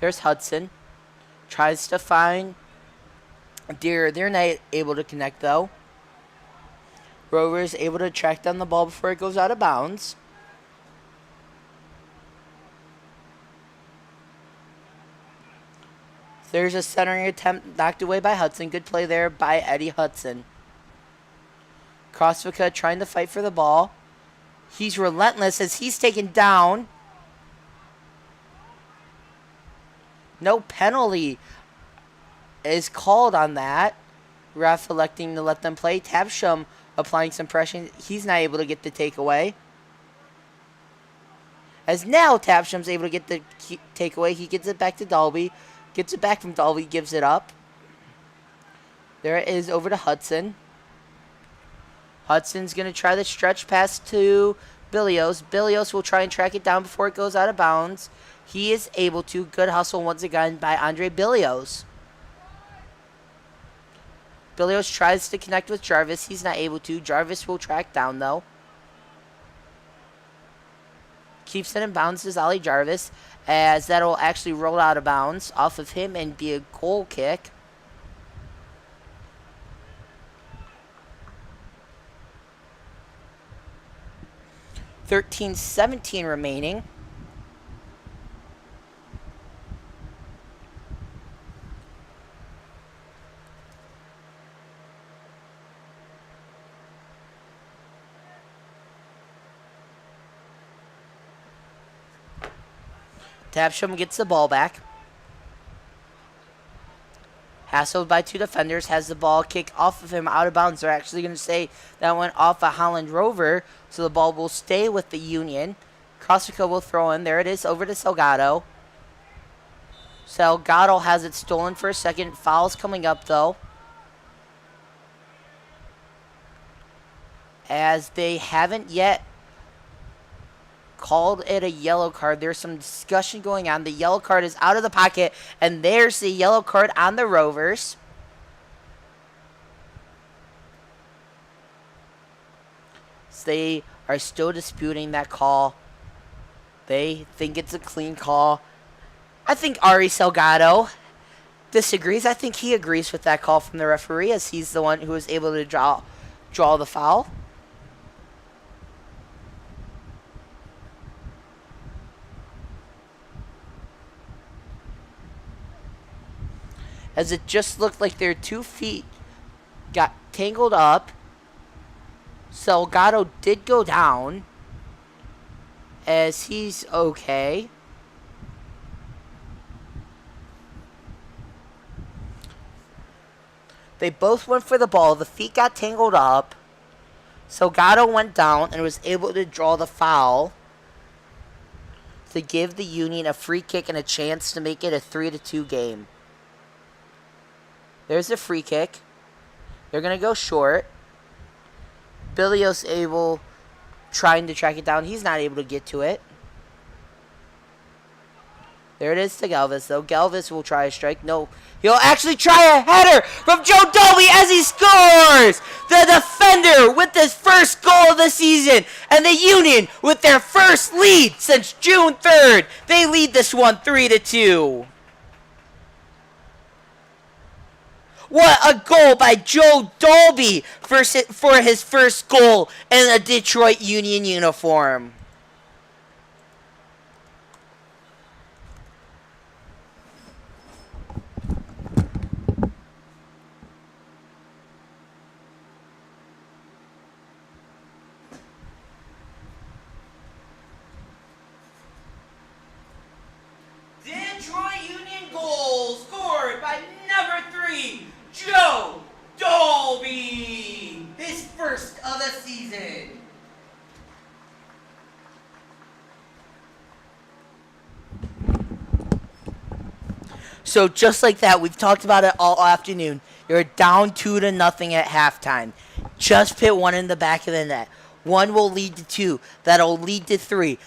There's Hudson. Tries to find Deer. They're not able to connect, though. Rovers able to track down the ball before it goes out of bounds. There's a centering attempt knocked away by Hudson. Good play there by Eddie Hudson. Crossfica trying to fight for the ball. He's relentless as he's taken down. No penalty is called on that. Ref electing to let them play. Tabsham applying some pressure. He's not able to get the takeaway. As now Tabsham's able to get the takeaway. He gets it back to Dalby. Gets it back from Dalby. Gives it up. There it is over to Hudson. Hudson's going to try the stretch pass to Billios. Billios will try and track it down before it goes out of bounds. He is able to. Good hustle once again by Andre Billios. Billios tries to connect with Jarvis. He's not able to. Jarvis will track down, though. Keeps it in bounds is Ollie Jarvis, as that will actually roll out of bounds off of him and be a goal kick. $13-17 remaining. Tabsham gets the ball back. Hassled by two defenders. Has the ball kick off of him out of bounds. They're actually going to say that went off a Holland Rover. So the ball will stay with the Union. Crossfica will throw in. There it is over to Salgado. Salgado has it stolen for a second. Foul's coming up, though, as they haven't yet called it a yellow card. There's some discussion going on. The yellow card is out of the pocket, and there's the yellow card on the Rovers. So they are still disputing that call. They think it's a clean call. I think Ari Salgado disagrees. I think he agrees with that call from the referee, as he's the one who was able to draw the foul. as it just looked like their 2 feet got tangled up. Salgado did go down, as he's okay. They both went for the ball. The feet got tangled up. Salgado went down and was able to draw the foul to give the Union a free kick and a chance to make it a 3-2 game. There's a free kick. They're going to go short. Bilios trying to track it down. He's not able to get to it. There it is to Galvis, though. Galvis will try a strike. No, he'll actually try a header from Joe Dolby as he scores! The defender with his first goal of the season, and the Union with their first lead since June 3rd. They lead this one 3-2. What a goal by Joe Dolby for his first goal in a Detroit Union uniform. Detroit Union goal scored by number 3, Joe Dolby. His first of the season. So just like that, we've talked about it all afternoon. You're down 2-0 at halftime. Just put one in the back of the net. One will lead to 2. That'll lead to 3.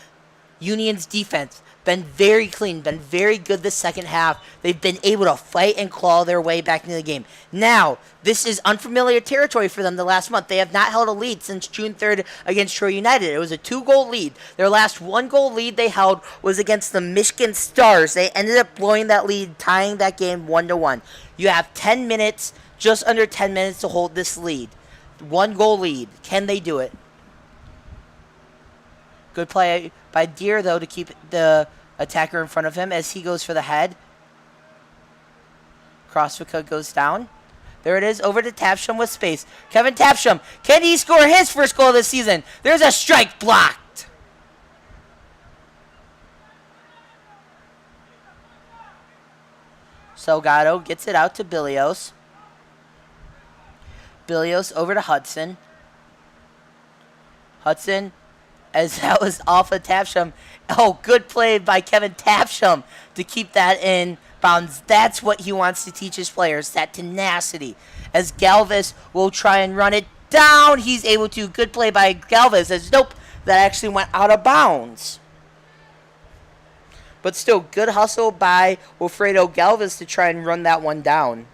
Union's defense been very clean, been very good this second half. They've been able to fight and claw their way back into the game. Now, this is unfamiliar territory for them the last month. They have not held a lead since June 3rd against Troy United. It was a 2-goal lead. Their last 1-goal lead they held was against the Michigan Stars. They ended up blowing that lead, tying that game 1-1. You have 10 minutes, just under 10 minutes to hold this lead. 1-goal lead. Can they do it? Good play by Deere, though, to keep the attacker in front of him as he goes for the head. Crossvica goes down. There it is, over to Tapsham with space. Kevin Tapsham, can he score his first goal of the season? There's a strike blocked. Salgado gets it out to Bilios. Bilios over to Hudson. Hudson, as that was off of Tapsham. Oh, good play by Kevin Tapsham to keep that in bounds. That's what he wants to teach his players, that tenacity. As Galvis will try and run it down, he's able to. Good play by Galvis. As nope, that actually went out of bounds. But still, good hustle by Wilfredo Galvis to try and run that one down.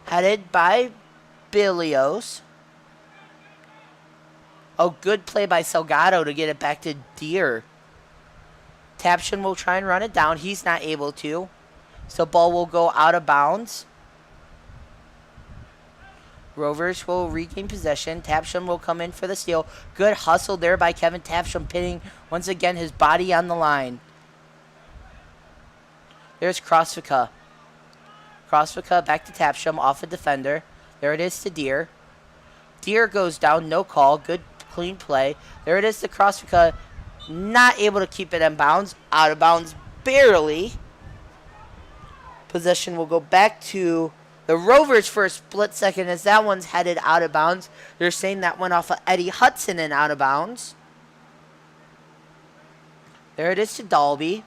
Headed by Bilios. Oh, good play by Salgado to get it back to Deere. Tapshin will try and run it down. He's not able to. So ball will go out of bounds. Rovers will regain possession. Tapsham will come in for the steal. Good hustle there by Kevin Tapsham, pitting once again his body on the line. There's Crossvica. Crossvica back to Tapsham, off a defender. There it is to Deere. Deere goes down, no call. Good clean play. There it is to Crossvica. Not able to keep it in bounds. Out of bounds barely. Possession will go back to the Rovers for a split second as that one's headed out of bounds. They're saying that went off of Eddie Hudson and out of bounds. There it is to Dalby.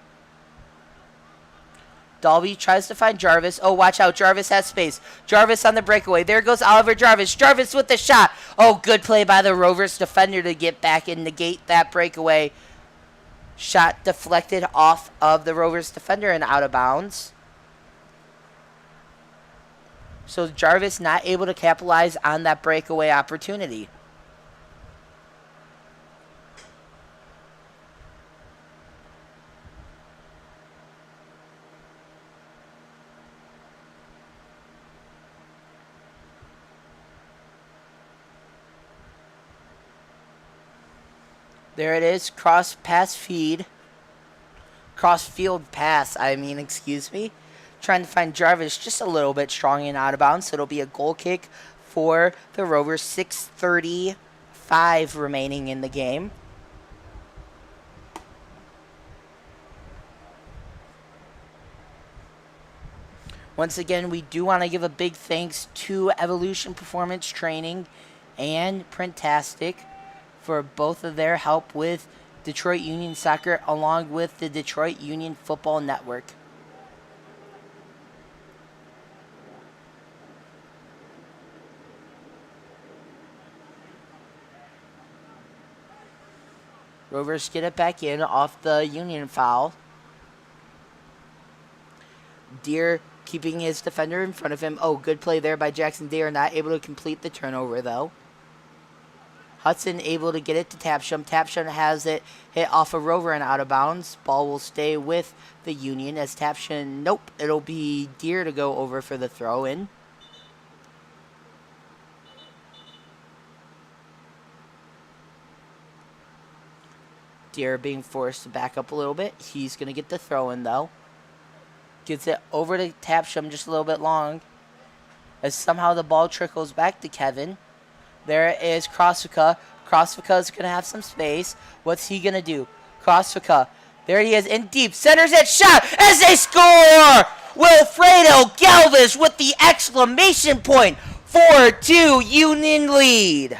Dalby tries to find Jarvis. Oh, watch out. Jarvis has space. Jarvis on the breakaway. There goes Oliver Jarvis. Jarvis with the shot. Oh, good play by the Rovers defender to get back and negate that breakaway. Shot deflected off of the Rovers defender and out of bounds. So Jarvis not able to capitalize on that breakaway opportunity. There it is. Cross field pass, excuse me. Trying to find Jarvis just a little bit strong and out of bounds. So it'll be a goal kick for the Rovers. 6:35 remaining in the game. Once again, we do want to give a big thanks to Evolution Performance Training and Printastic for both of their help with Detroit Union Soccer along with the Detroit Union Football Network. Rovers get it back in off the Union foul. Deere keeping his defender in front of him. Oh, good play there by Jackson Deere. Not able to complete the turnover, though. Hudson able to get it to Tapsham. Tapsham has it hit off a Rover and out of bounds. Ball will stay with the Union as Tapsham, nope, it'll be Deere to go over for the throw-in. Deere being forced to back up a little bit. He's going to get the throw-in, though. Gets it over to Tapsham just a little bit long. As somehow the ball trickles back to Kevin. There is Krosvika. Krosvika is going to have some space. What's he going to do? Krosvika. There he is in deep. Centers it. Shot as they score! Wilfredo Galvis with the exclamation point. 4-2 Union lead.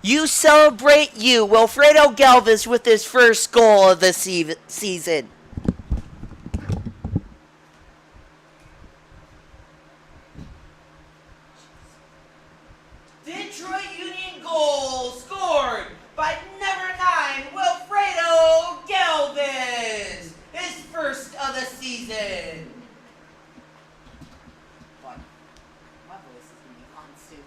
You celebrate Wilfredo Galvis with his first goal of the season. Detroit Union goal scored by number 9, Wilfredo Galvis. His first of the season. Fun. My voice is going to be on soon.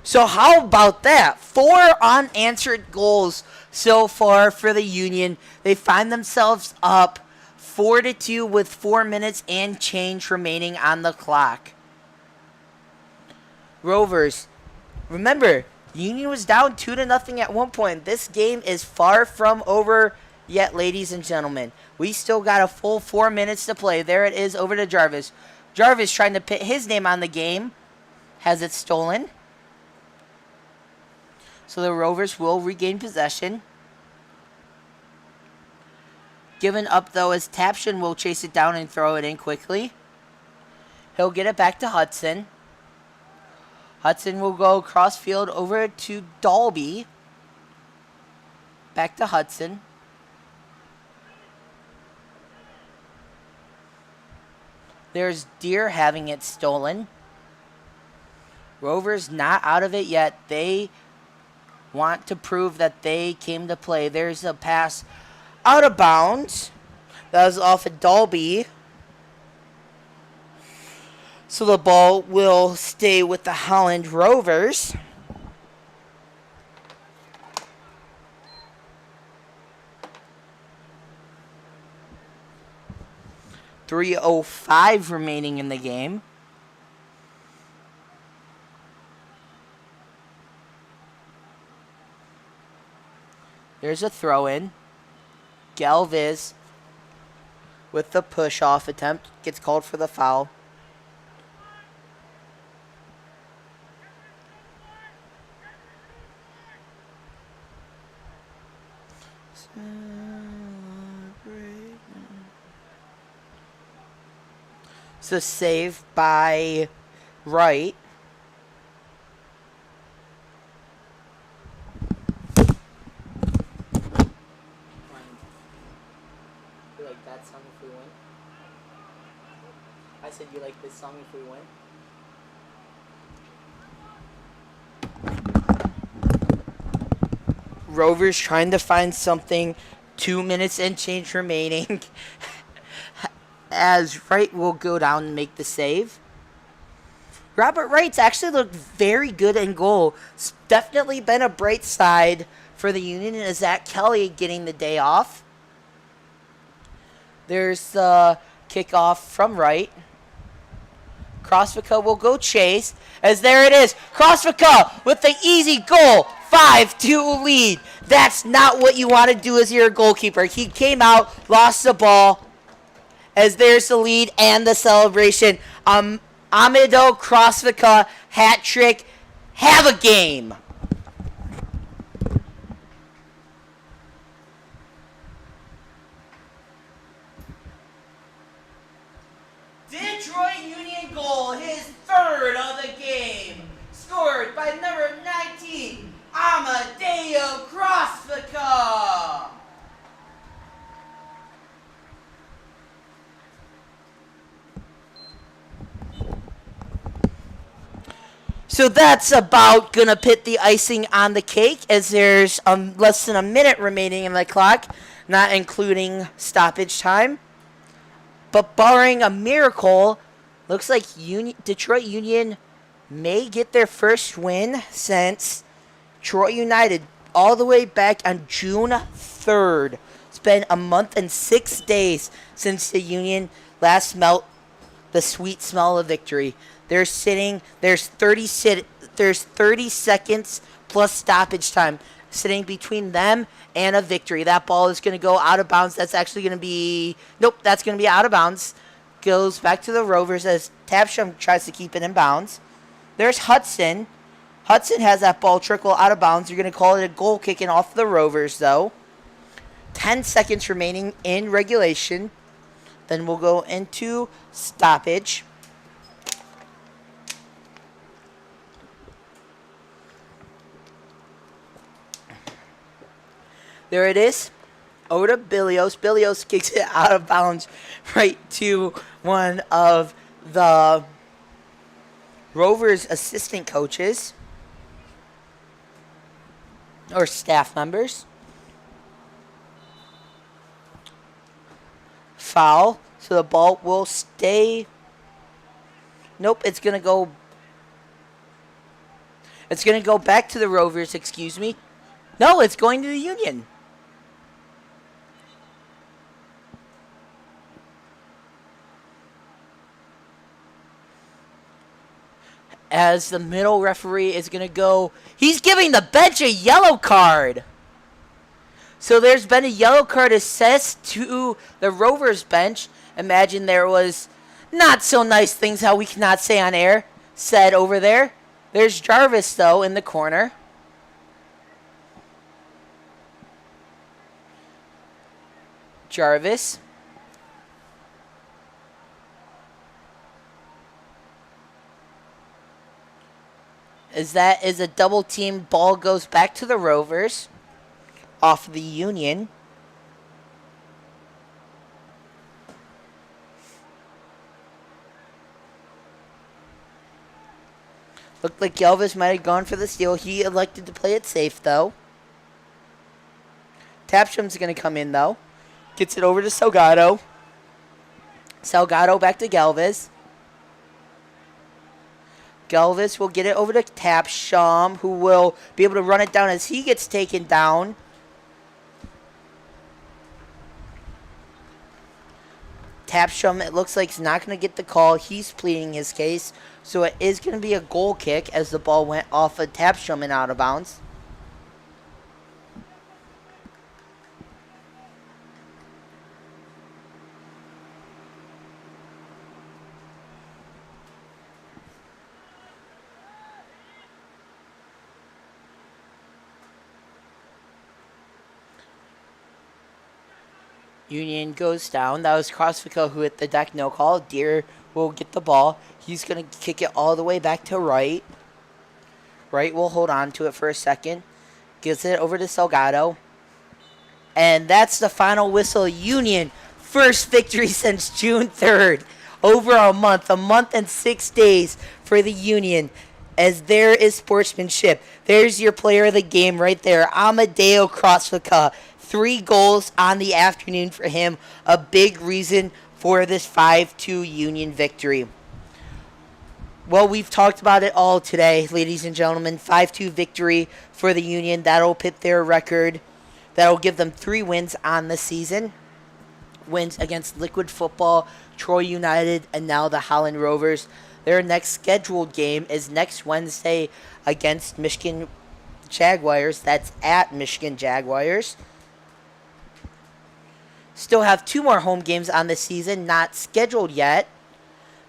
So how about that? 4 unanswered goals so far for the Union. They find themselves up 4-2 with 4 minutes and change remaining on the clock. Rovers, remember, Union was down 2-0 at one point. This game is far from over yet, ladies and gentlemen. We still got a full 4 minutes to play. There it is, over to Jarvis. Jarvis trying to put his name on the game. Has it stolen. So the Rovers will regain possession. Given up, though, as Tapshin will chase it down and throw it in quickly. He'll get it back to Hudson. Hudson will go cross field over to Dalby. Back to Hudson. There's Deere having it stolen. Rovers not out of it yet. They want to prove that they came to play. There's a pass out of bounds. That was off of Dalby. So the ball will stay with the Holland Rovers. .305 remaining in the game. There's a throw-in. Galvis with the push-off attempt gets called for the foul. It's a save by Wright. You like that song if we win? I said you like this song if we win? Rovers trying to find something. 2 minutes and change remaining. As Wright will go down and make the save. Robert Wright's actually looked very good in goal. It's definitely been a bright side for the Union. Is Zach Kelly getting the day off? There's Kickoff from right. Crossvica will go chase. As there it is. Crossvica with the easy goal. 5-2 lead. That's not what you want to do as your goalkeeper. He came out, lost the ball. As there's the lead and the celebration. Amido Crossvica hat trick. Have a game. Detroit Union goal, his third of the game. Scored by number 19, Amadeo Crossvica. So that's about going to put the icing on the cake as there's less than a minute remaining in the clock, not including stoppage time. But barring a miracle, looks like Detroit Union may get their first win since Detroit United all the way back on June 3rd. It's been a month and 6 days since the Union last smelt the sweet smell of victory. There's 30 seconds plus stoppage time sitting between them and a victory. That ball is going to go out of bounds. That's actually going to be... Nope, that's going to be out of bounds. Goes back to the Rovers as Tapsham tries to keep it in bounds. There's Hudson. Hudson has that ball trickle out of bounds. You're going to call it a goal kicking off the Rovers, though. 10 seconds remaining in regulation. Then we'll go into stoppage. There it is. Over to Billios. Billios kicks it out of bounds right to one of the Rovers assistant coaches or staff members. Foul. So the ball will stay. Nope, it's going to go. It's going to go back to the Rovers, excuse me. No, it's going to the Union. As the middle referee is going to go. He's giving the bench a yellow card. So there's been a yellow card assessed to the Rovers bench. Imagine there was not so nice things how we cannot say on air said over there. There's Jarvis, though, in the corner. Jarvis. As that is a double team, ball goes back to the Rovers off the Union. Looked like Elvis might have gone for the steal. He elected to play it safe, though. Tapsham's going to come in, though. Gets it over to Salgado. Salgado back to Galvez. Galvez will get it over to Tapsham, who will be able to run it down as he gets taken down. Tapsham, it looks like he's not going to get the call. He's pleading his case. So it is going to be a goal kick as the ball went off of Tapsham and out of bounds. Union goes down. That was Crossvico who hit the deck, no call. Deere will get the ball. He's going to kick it all the way back to right. Right will hold on to it for a second. Gives it over to Salgado. And that's the final whistle. Union, first victory since June 3rd. Over a month and 6 days for the Union. As there is sportsmanship. There's your player of the game right there. Amadeo Crossvica. 3 goals on the afternoon for him. A big reason for this 5-2 Union victory. Well, we've talked about it all today, ladies and gentlemen. 5-2 victory for the Union. That'll pit their record. That'll give them 3 wins on the season. wins against Liquid Football, Troy United, and now the Holland Rovers. Their next scheduled game is next Wednesday against Michigan Jaguars. That's at Michigan Jaguars. Still have 2 more home games on the season, not scheduled yet.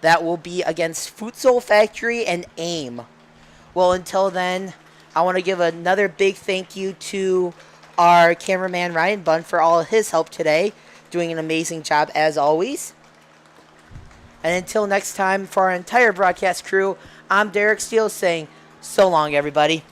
That will be against Futsal Factory and AIM. Well, until then, I want to give another big thank you to our cameraman Ryan Bunn for all of his help today, doing an amazing job as always. And until next time, for our entire broadcast crew, I'm Derek Steele saying so long, everybody.